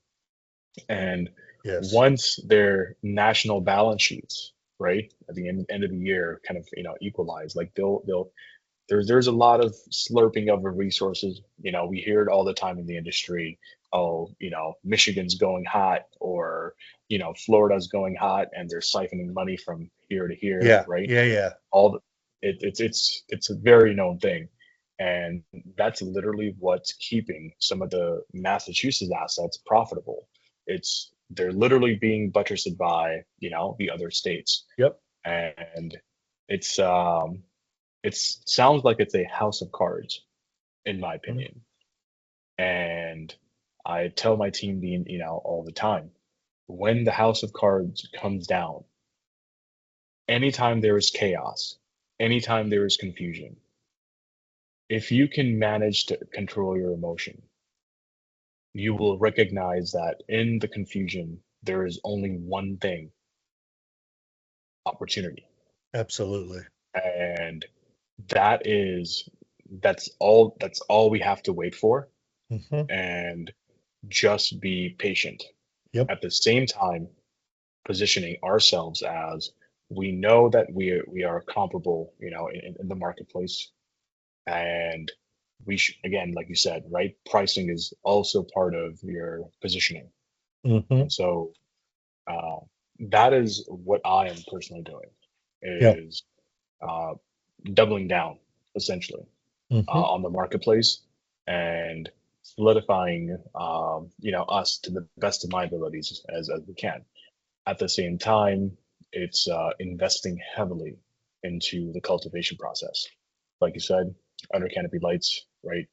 And Yes. once their national balance sheets, right, at the end of the year kind of, equalize, like there's a lot of slurping of the resources. We hear it all the time in the industry. Oh, Michigan's going hot, or Florida's going hot, and they're siphoning money from here to here, Yeah. right? Yeah. Yeah. All the, it's a very known thing, and that's literally what's keeping some of the Massachusetts assets profitable. They're literally being buttressed by the other states, Yep. and it's it sounds like it's a house of cards, in my Mhm. opinion. And I tell my team, all the time, when the house of cards comes down, anytime there is chaos, anytime there is confusion, if you can manage to control your emotion, you will recognize that in the confusion, there is only one thing: opportunity. Absolutely. And that is that's all we have to wait for. Hmm. And just be patient. Yep. At the same time, positioning ourselves as, we know that we are comparable, in the marketplace, and we should, again, like you said, right, pricing is also part of your positioning. Hmm. And so, uh, that is what I am personally doing, Yeah. is uh, doubling down, essentially, Hmm. on the marketplace, and solidifying, us to the best of my abilities as we can. At the same time, it's investing heavily into the cultivation process. Like you said, under canopy lights, right?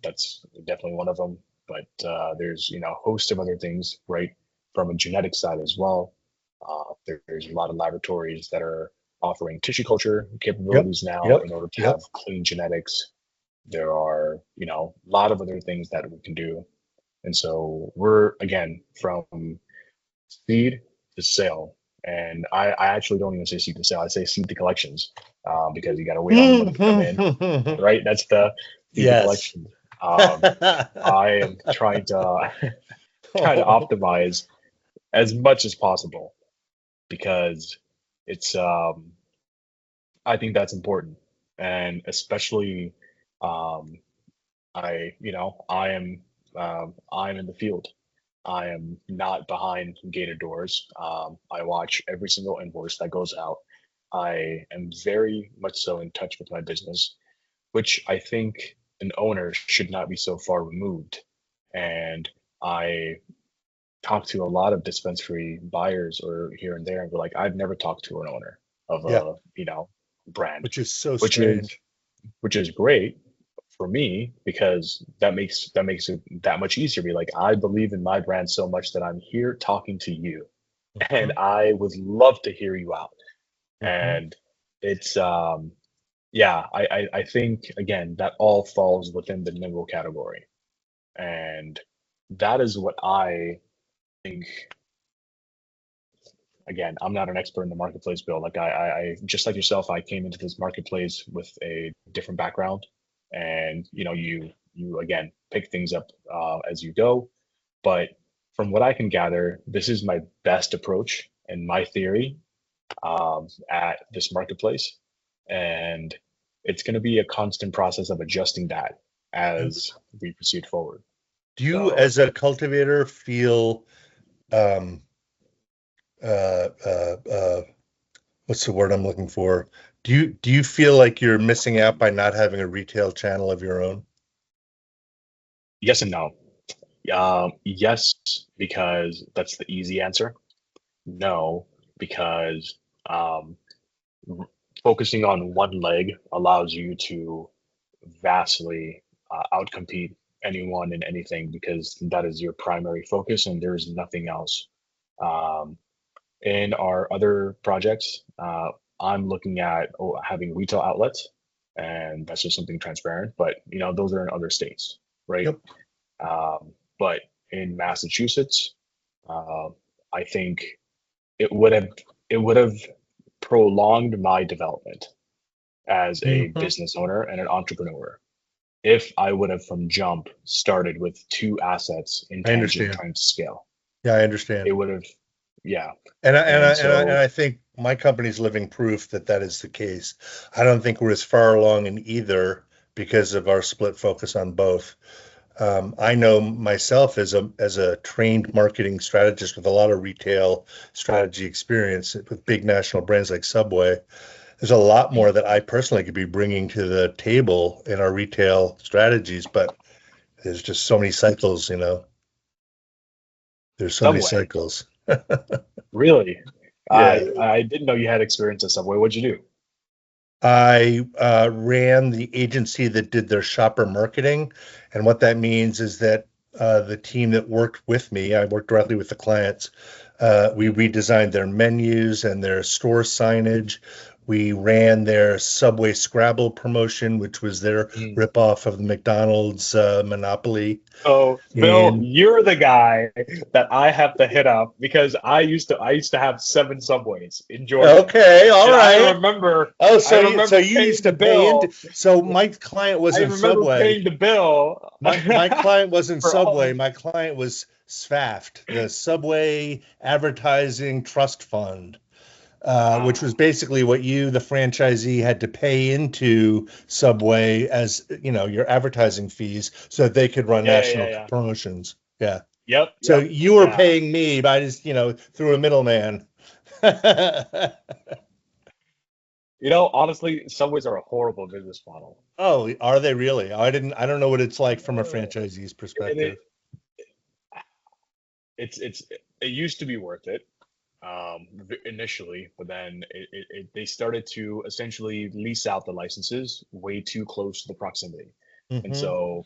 That's definitely one of them. But there's a host of other things, right? From a genetic side as well. There's a lot of laboratories that are offering tissue culture Yep. capabilities now Yep. in order to have Yep. clean genetics. There are, a lot of other things that we can do. And so we're, again, from seed to sale. And I actually don't even say seed to sale. I say seed to collections, because you got to wait on the money to come in, right? That's the seed to Yes. collection. Um, I am trying to try to optimize as much as possible, because it's I think that's important. And especially, um, I'm in the field. I am not behind gated doors. I watch every single invoice that goes out. I am very much so in touch with my business, which I think an owner should not be so far removed. And I talk to a lot of dispensary buyers or here and there, and be like, I've never talked to an owner of Yeah. a, brand, Which is so which is strange. which is great for me, because that makes it that much easier. Be like, I believe in my brand so much that I'm here talking to you, and Mhm, I would love to hear you out. mhm. And it's yeah, I think again that all falls within the nimble category, and that is what I think. Again, I'm not an expert in the marketplace, Bill. Like I just like yourself, I came into this marketplace with a different background, and you again pick things up as you go. But from what I can gather, this is my best approach and my theory at this marketplace, and it's going to be a constant process of adjusting that as we proceed forward. Do you, So as a cultivator, feel um, uh, uh, what's the word I'm looking for? Do you feel like you're missing out by not having a retail channel of your own? yes and no. Yes, because that's the easy answer. No, because um, r- focusing on one leg allows you to vastly outcompete anyone and anything because that is your primary focus and there's nothing else. Um, in our other projects, I'm looking at having retail outlets, and that's just something transparent. But those are in other states, right? Yep. But in Massachusetts, uh, I think it would have it would have prolonged my development as a Mhm. business owner and an entrepreneur if I would have from jump started with two assets in I tangent understand. trying to scale. Yeah, I It understand. would have, yeah. And I, and I, And and I, and so I think my company's living proof that that is the case. I don't think we're as far along in either because of our split focus on both. I know myself as a trained marketing strategist with a lot of retail strategy experience with big national brands like Subway. There's a lot more that I personally could be bringing to the table in our retail strategies, but there's just so many cycles. There's so many Subway, cycles. really, Yeah. I didn't know you had experience at Subway. What'd you do? I ran the agency that did their shopper marketing. And what that means is that the team that worked with me, I worked directly with the clients, we redesigned their menus and their store signage. We ran their Subway Scrabble promotion, which was their Mm. ripoff of the McDonald's Monopoly. So, Bill, And you're the guy that I have to hit up because I used to have 7 Subways in Georgia, okay, all and I right. remember Oh, I so remember you used paying to the pay into. bill. So my client I wasn't remember Subway. paying the bill My client wasn't for all. Subway. My client was SFAFT, the Subway Advertising Trust Fund, which was Ah, basically what you, the franchisee, had to pay into Subway as your advertising fees so that they could run yeah, yeah, yeah, national yeah. promotions. Yeah. Yep, So yep, you were yeah. paying me by just through a middleman. Honestly, Subways are a horrible business model. Oh, are they really? I don't know what it's like from a Uh, franchisee's and perspective. it's it used to be worth it initially, but then they started to essentially lease out the licenses way too close to the proximity, and Hmm. so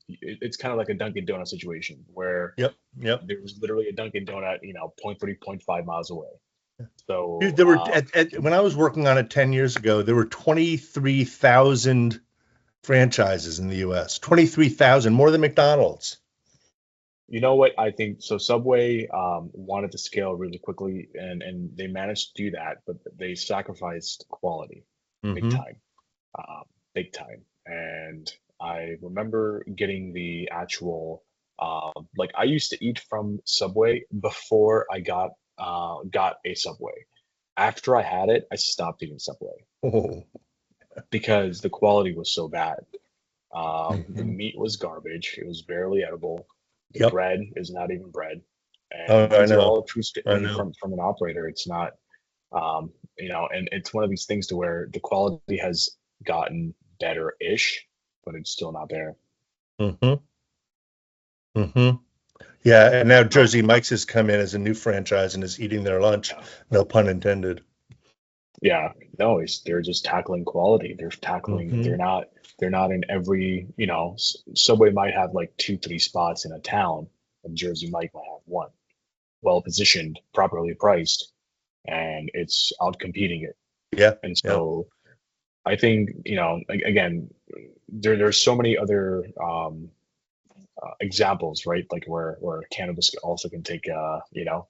it's kind of like a Dunkin' Donut situation where Yep. Yep. there was literally a Dunkin' Donut, point 0.3, zero point 0.5 miles away. Dude, So there were when I was working on it 10 years ago, there were 23,000 franchises in the US. 23,000, more than McDonald's. you know what I think? So Subway wanted to scale really quickly, and they managed to do that, but they sacrificed quality big Hmm. time, um, big time. And I remember getting the actual like I used to eat from Subway before I got a Subway. After I had it, I stopped eating Subway Oh. because the quality was so bad. The Hmm. meat was garbage. It was barely edible. The Yep. bread is not even bread. Oh, And I these are know. all true I statements know. from an operator. It's not, and it's one of these things to where the quality has gotten better-ish, but it's still not there. Hmm. Hmm. Yeah, and now So, Jersey Mike's has come in as a new franchise and is eating their lunch. yeah, No pun intended. yeah, no, they're just tackling quality. Hmm. They're They're not in every, Subway might have like 2, 3 spots in a town, and Jersey Mike might have one, well positioned, properly priced, and it's out competing it. Yeah. And Yeah. so I think, again, there's so many other examples, right? Like where cannabis also can take,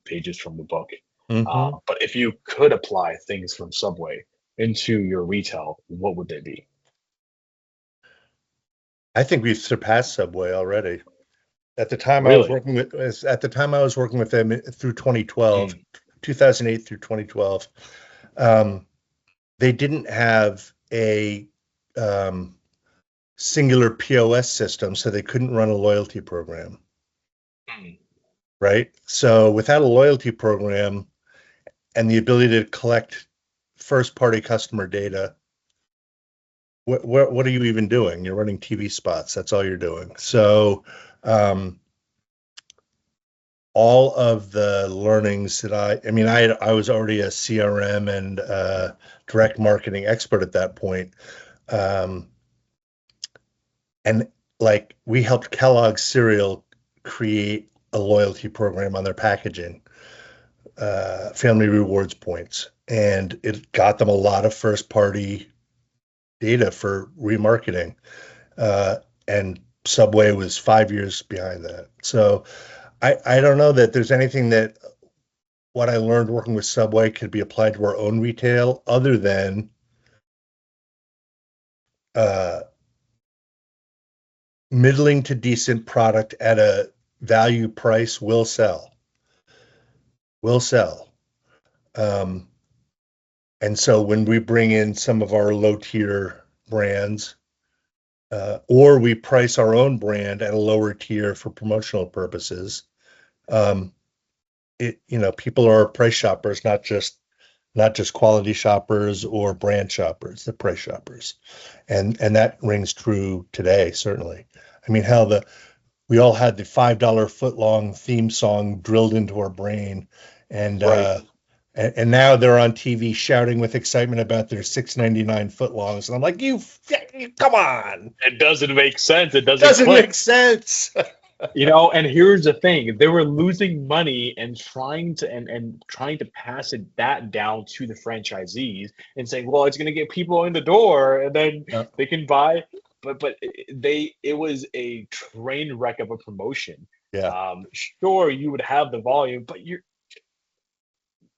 pages from the book. Hmm. But if you could apply things from Subway into your retail, what would they be? I think we've surpassed Subway already. At the time I was Really? working with, at the time I was working with them through 2012, Mm, 2008 through 2012. Um, they didn't have a um, singular POS system, so they couldn't run a loyalty program, mm, right? So without a loyalty program and the ability to collect first party customer data, what are you even doing? You're running TV spots. That's all you're doing. So um, all of the learnings that I mean, I was already a CRM and direct marketing expert at that point. Um, and like we helped Kellogg's cereal create a loyalty program on their packaging, family rewards points, and it got them a lot of first party data for remarketing. Uh, and Subway was 5 years behind that. So I don't know that there's anything that what I learned working with Subway could be applied to our own retail other than uh, middling to decent product at a value price will sell. Will sell. Um, and so when we bring in some of our low tier brands, or we price our own brand at a lower tier for promotional purposes, um, people are price shoppers, not just quality shoppers or brand shoppers, the price shoppers. And that rings true today, certainly. I mean, hell, we all had the $5 foot long theme song drilled into our brain, and right. and now they're on TV shouting with excitement about their 6.99 foot longs, and I'm like, come on, It doesn't make sense. It doesn't doesn't click. make sense. And here's the thing, they were losing money and trying to pass that down to the franchisees and saying, well, it's going to get people in the door and then Yeah, they can buy. But it was a train wreck of a promotion. yeah, Sure, you would have the volume, but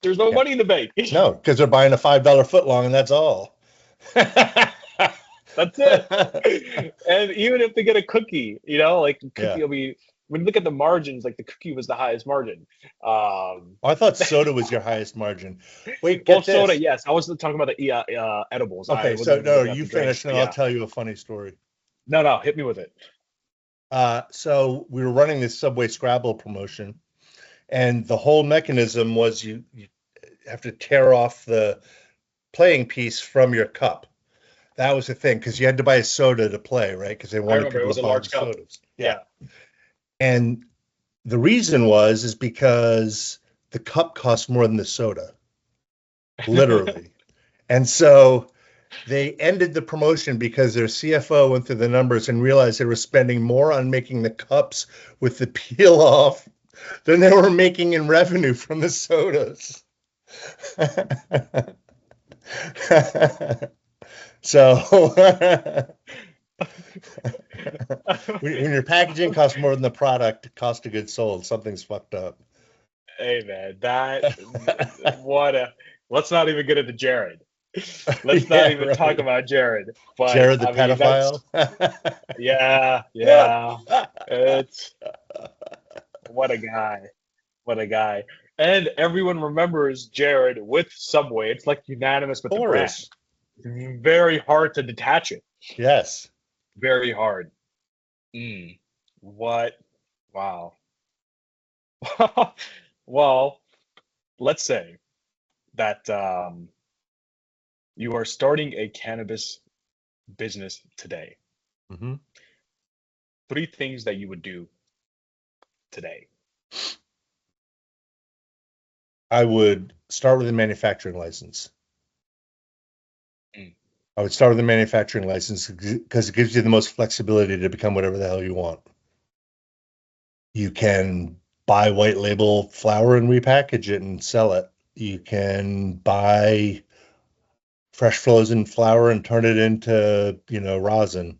there's no yeah. money in the bank. No, because they're buying a $5 foot long, and that's all. That's it. And even if they get a cookie, like cookie Yeah. will be, when you look at the margins, like the cookie was the highest margin. Oh, I thought soda was your highest margin. Wait, Well, get soda, this. yes. I was talking about the edibles. I Okay, so wasn't no, looking at you the drinks, finish, and but I'll yeah. tell you a funny story. No, no, hit me with it. So we were running this Subway Scrabble promotion, and the whole mechanism was you have to tear off the playing piece from your cup. That was the thing, because you had to buy a soda to play, right? Because they I wanted remember it people was to a buy the large cup. sodas. Yeah. Yeah. And the reason is because the cup cost more than the soda, literally. And so they ended the promotion because their CFO went through the numbers and realized they were spending more on making the cups with the peel off than they were making in revenue from the sodas. So when your packaging costs more than the product, cost of goods sold, something's fucked up. Hey man, what a let's not even get into Jared. Let's not Yeah, even talk right. about Jared. But Jared the I mean, pedophile. yeah, yeah. It's what a guy. What a guy. And everyone remembers Jared with Subway. It's like unanimous Of with the brand. course. Very hard to detach it. Yes. Very hard. Mm. What? Wow. Well, let's say that you are starting a cannabis business today. Hmm. 3 things that you would do today. I would start with a manufacturing license. Mm. I would start with a manufacturing license because it gives you the most flexibility to become whatever the hell you want. You can buy white label flour and repackage it and sell it. You can buy fresh frozen flour and turn it into, rosin.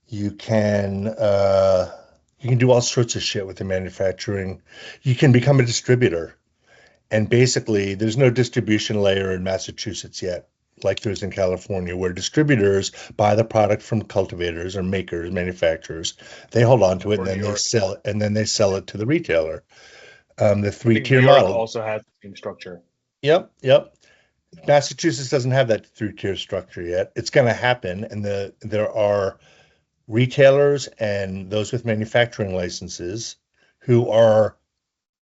You can you can do all sorts of shit with the manufacturing. You can become a distributor. And basically, there's no distribution layer in Massachusetts yet, like there's in California, where distributors buy the product from cultivators or makers, manufacturers. They hold on to it and Or then New they York. sell it, and then they sell it to the retailer. The I think New three-tier York model. also has the same structure. Yep, yep. Massachusetts doesn't have that three-tier structure yet. It's going to happen, and there are retailers and those with manufacturing licenses who are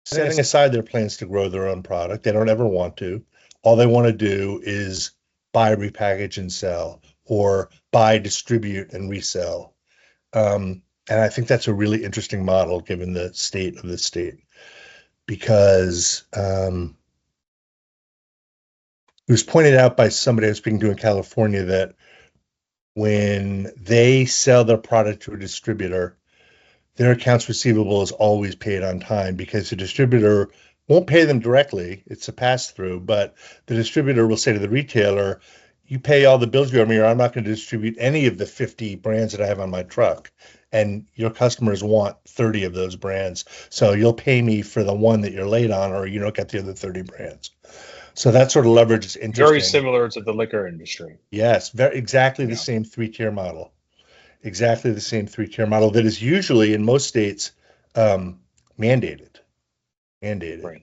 setting aside their plans to grow their own product. They don't ever want to. All they want to do is buy, repackage, and sell, or buy, distribute, and resell. And I think that's a really interesting model given the state of the state, because it was pointed out by somebody I was speaking to in California that when they sell their product to a distributor, their accounts receivable is always paid on time because the distributor won't pay them directly. It's a pass through, but the distributor will say to the retailer, you pay all the bills you owe me, or I'm not going to distribute any of the 50 brands that I have on my truck. And your customers want 30 of those brands. So you'll pay me for the one that you're late on, or you don't get the other 30 brands. So that sort of leverage is Very interesting. similar to the liquor industry. Yes, exactly the Yeah. same three-tier model. Exactly the same three-tier model that is usually in most states um, mandated. Mandated. Right.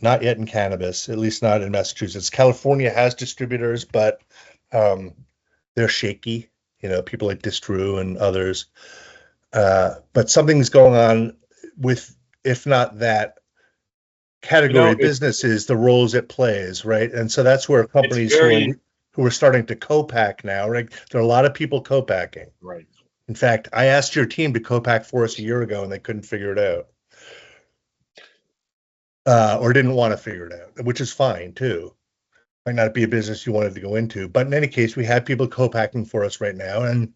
Not yet in cannabis, at least not in Massachusetts. California has distributors, but they're shaky. People like Distru and others. But something's going on with, if not that, category It's businesses, the roles it plays, right? And so that's where it's companies very who are starting to co-pack now, right? There are a lot of people co-packing. right. In fact, I asked your team to co-pack for us a year ago, and they couldn't figure it out, or didn't want to figure it out, which is fine too. Might not be a business you wanted to go into, but in any case, we have people co-packing for us right now, and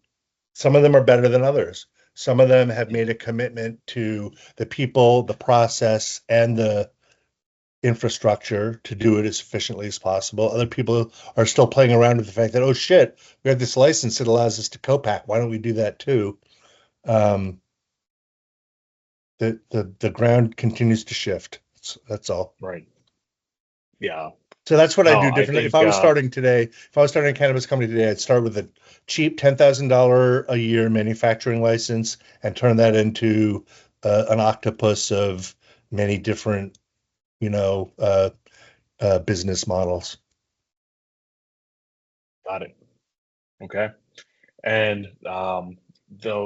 some of them are better than others. Some of them have made a commitment to the people, the process, and the infrastructure to do it as efficiently as possible. Other people are still playing around with the fact that, oh shit, we have this license that allows us to co-pack. Why don't we do that too? Um, the ground continues to shift. That's all. Right. Yeah. So that's what I No, do I differently. think If I was starting today, if I was starting a cannabis company today, I'd start with a cheap $10,000 a year manufacturing license and turn that into an octopus of many different, business models. got it. Okay. And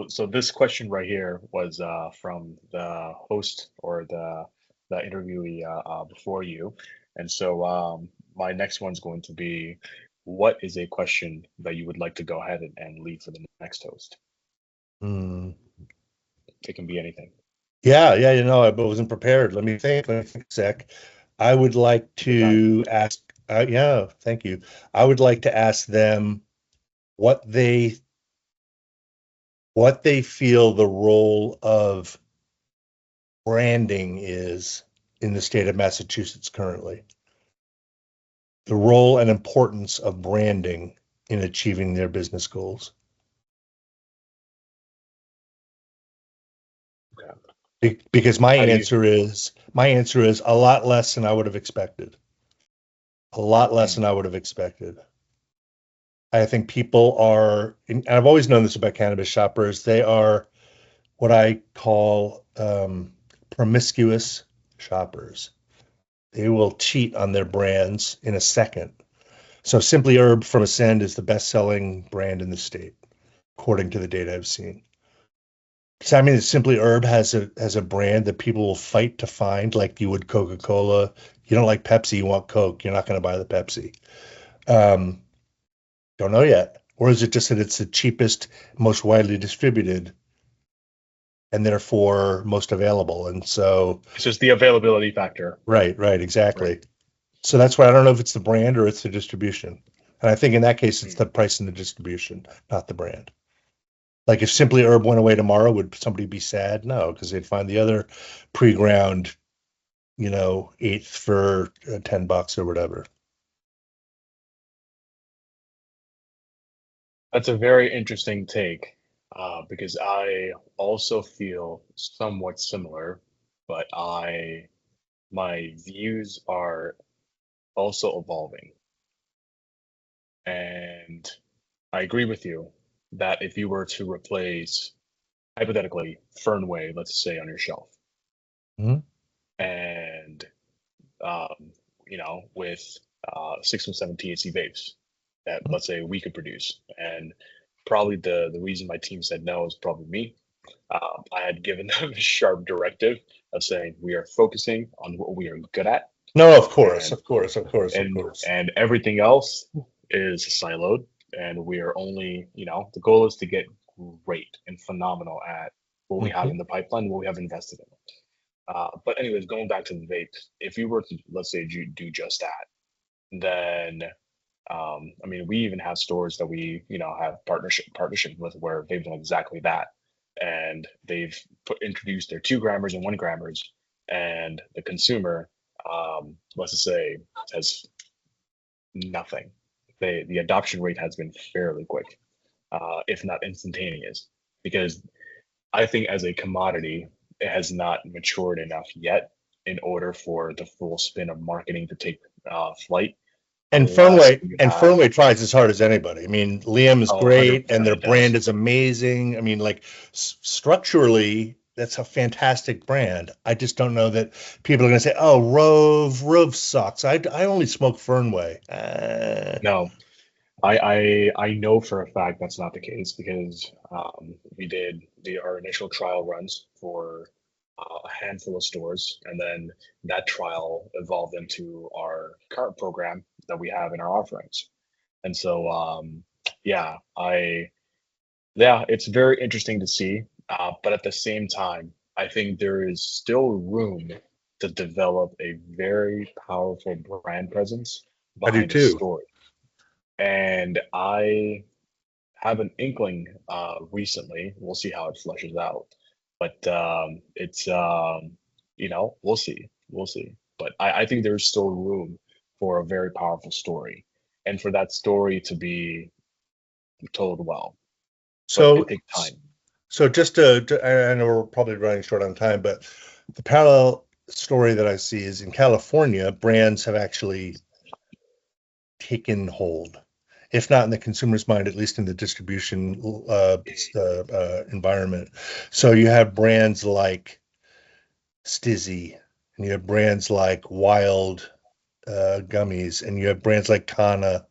so this question right here was from the host or the interviewee before you, and so my next one's going to be, what is a question that you would like to go ahead and leave for the next host? Hmm. It can be anything. Yeah, yeah, I wasn't prepared. Let me think a sec. I would like Take your time. to ask, yeah, thank you. I would like to ask them what they what they feel the role of branding is in the state of Massachusetts currently. The role and importance of branding in achieving their business goals. Because my How do you? answer is a lot less than I would have expected. A lot less Hmm, than I would have expected. I think people are, and I've always known this about cannabis shoppers, they are what I call promiscuous shoppers. They will cheat on their brands in a second. So Simply Herb from Ascend is the best-selling brand in the state, according to the data I've seen. Does that mean that Simply Herb has a brand that people will fight to find, like you would Coca-Cola? You don't like Pepsi, you want Coke. You're not going to buy the Pepsi. Um, don't know yet. Or is it just that it's the cheapest, most widely distributed, and therefore most available? And so, it's just the availability factor, right, right? exactly. So that's why I don't know if it's the brand or it's the distribution. And I think in that case, it's the price and the distribution, not the brand. Like if Simply Herb went away tomorrow, would somebody be sad? No, because they'd find the other pre-ground, eighth for $10 or whatever. That's a very interesting take, because I also feel somewhat similar, but my views are also evolving. And I agree with you that if you were to replace, hypothetically, Fernway, let's say, on your shelf, Mhm. and with 617 THC vapes that, let's say, we could produce, and probably the reason my team said no is probably me. I had given them a sharp directive of saying we are focusing on what we are good at, No, of course, and of course, of course, of and course. and everything else is siloed, and we are only, the goal is to get great and phenomenal at what we have Mhm. in the pipeline, what we have invested in. But anyways, going back to the vapes, if you were to, let's say, do just that, then I mean, we even have stores that we, have partnership with, where they've done exactly that, and they've introduced their 2 grammers and 1 grammers, and the consumer, let's just say, has nothing. The adoption rate has been fairly quick, if not instantaneous, because I think as a commodity, it has not matured enough yet in order for the full spin of marketing to take flight, And unless Fernway you and have Fernway tries as hard as anybody. I mean, Liam is a hundred great, and percent their it does. brand is amazing. I mean, like structurally, that's a fantastic brand. I just don't know that people are going to say, "Oh, Rove sucks." I only smoke Fernway. No, I know for a fact that's not the case, because we did our initial trial runs for a handful of stores, and then that trial evolved into our current program that we have in our offerings. And so, yeah, it's very interesting to see. But at the same time, I think there is still room to develop a very powerful brand presence I do behind a too. story. And I have an inkling recently. We'll see how it fleshes out. But we'll see. We'll see. But I think there's still room for a very powerful story, and for that story to be told well. But it So, takes time. so just I know we're probably running short on time, but the parallel story that I see is in California, brands have actually taken hold, if not in the consumer's mind, at least in the distribution environment. So you have brands like Stizzy, and you have brands like Wild Gummies, and you have brands like Kana,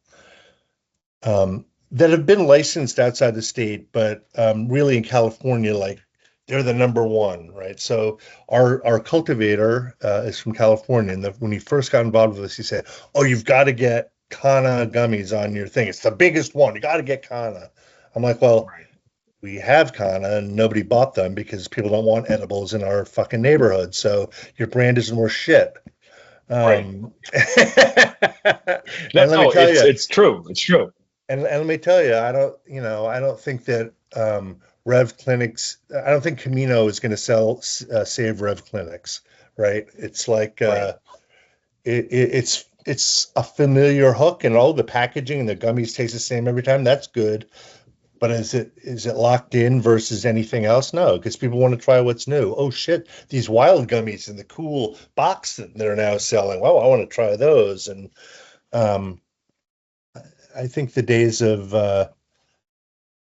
that have been licensed outside the state, but really in California, like they're the number one, right? So our cultivator is from California, and when he first got involved with us, he said, "Oh, you've got to get Kana gummies on your thing. It's the biggest one. You got to get Kana." I'm like, "Well, Right. we have Kana, and nobody bought them because people don't want edibles in our fucking neighborhood. So your brand isn't worth shit." Right. And let me No, tell it's you, it's true. It's true. and let me tell you, I don't think that Rev Clinics, I don't think Camino is going to save Rev Clinics, right? It's like Right. it's a familiar hook, and all the packaging and the gummies taste the same every time. That's good, but is it locked in versus anything else? No, because people want to try what's new. Oh shit, these wild gummies in the cool box that they're now selling. Well, I want to try those, and um, I think the days of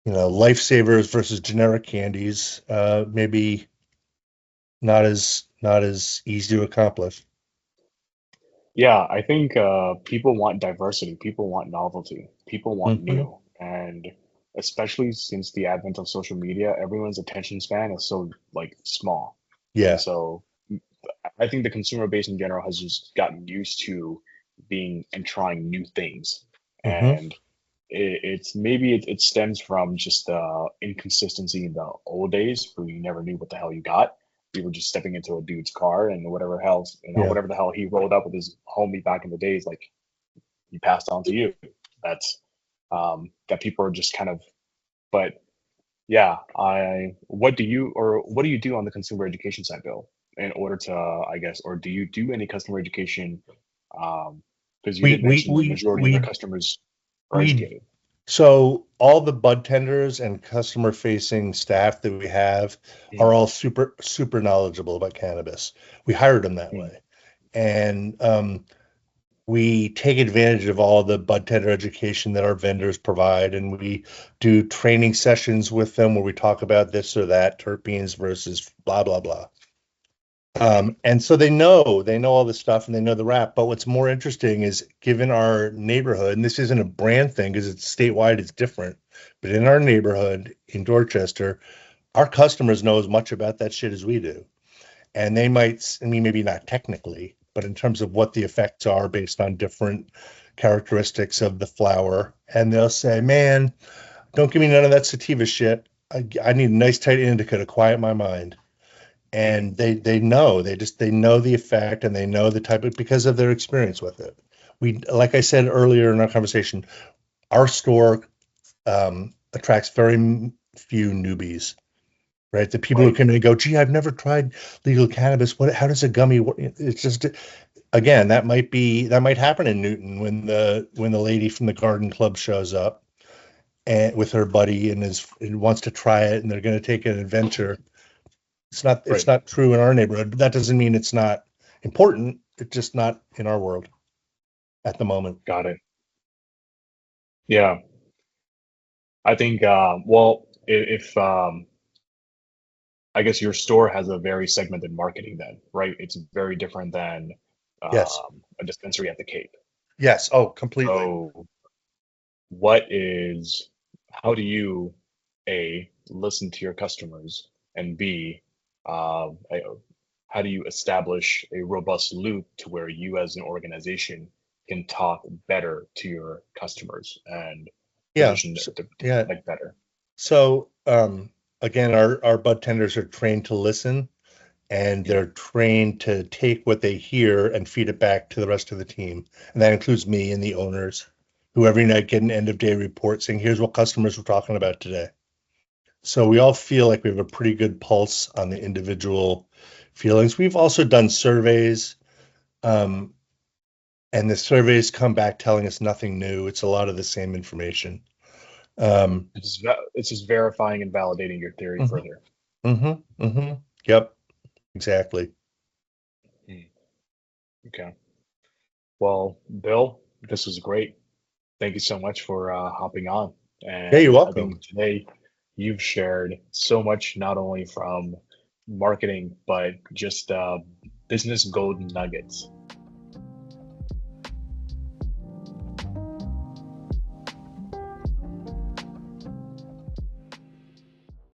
lifesavers versus generic candies, maybe not as easy to accomplish. Yeah, I think people want diversity, people want novelty, people want Hmm. new, and especially since the advent of social media, everyone's attention span is so, like, small. And Yeah. so I think the consumer base in general has just gotten used to being and trying new things. Hmm. And it's maybe it stems from just the inconsistency in the old days, where you never knew what the hell you got. You were just stepping into a dude's car, and Yeah. whatever the hell he rolled up with his homie back in the days, like, he passed on to you. that's that people are just kind of. But yeah, what do you do on the consumer education side, Bill, in order to, I guess, or do you do any customer education? Because you We did we mention the we majority of your we customers are we educated. so all the bud tenders and customer facing staff that we have are Mm, all super knowledgeable about cannabis. We hired them that mm, way. And we take advantage of all the bud tender education that our vendors provide, and we do training sessions with them where we talk about this or that, terpenes versus blah blah blah. mm, And so they know all this stuff and they know the rap. But what's more interesting is given our neighborhood, and this isn't a brand thing because it's statewide, it's different. But in our neighborhood in Dorchester, our customers know as much about that shit as we do. And they might, I mean, maybe not technically, but in terms of what the effects are based on different characteristics of the flower. And they'll say, man, don't give me none of that sativa shit. I need a nice tight indica to quiet my mind. mm. And they know, they know the effect and they know the type of, because of their experience with it. We, like I said earlier in our conversation, our store attracts very few newbies, right? The people who Right, come in and go, gee, I've never tried legal cannabis. How does a gummy work? It's just, again, that might happen in Newton when the lady from the garden club shows up and with her buddy and wants to try it and they're going to take an adventure. It's right. not true in our neighborhood, but that doesn't mean it's not important. It's just not in our world at the moment. Got it. Yeah, I think. Well, if I guess your store has a very segmented marketing, then, right? It's very different than Yes. a dispensary at the Cape. Yes. Oh, completely. So, what is, how do you, A, listen to your customers, and B, how do you establish a robust loop to where you as an organization can talk better to your customers and Yeah. position So, to yeah. like better? So, again, our bud tenders are trained to listen and Mm, they're trained to take what they hear and feed it back to the rest of the team. And that includes me and the owners who every night get an end of day report saying, here's what customers were talking about today. So we all feel like we have a pretty good pulse on the individual feelings. We've also done surveys, um, and the surveys come back telling us nothing new. It's a lot of the same information. Um, it's just verifying and validating your theory mhm, further. Yep, exactly. Mm, okay. Well, Bill, this was great. Thank you so much for hopping on. Yeah, you're And I welcome. think today you've shared so much, not only from marketing, but just business golden nuggets.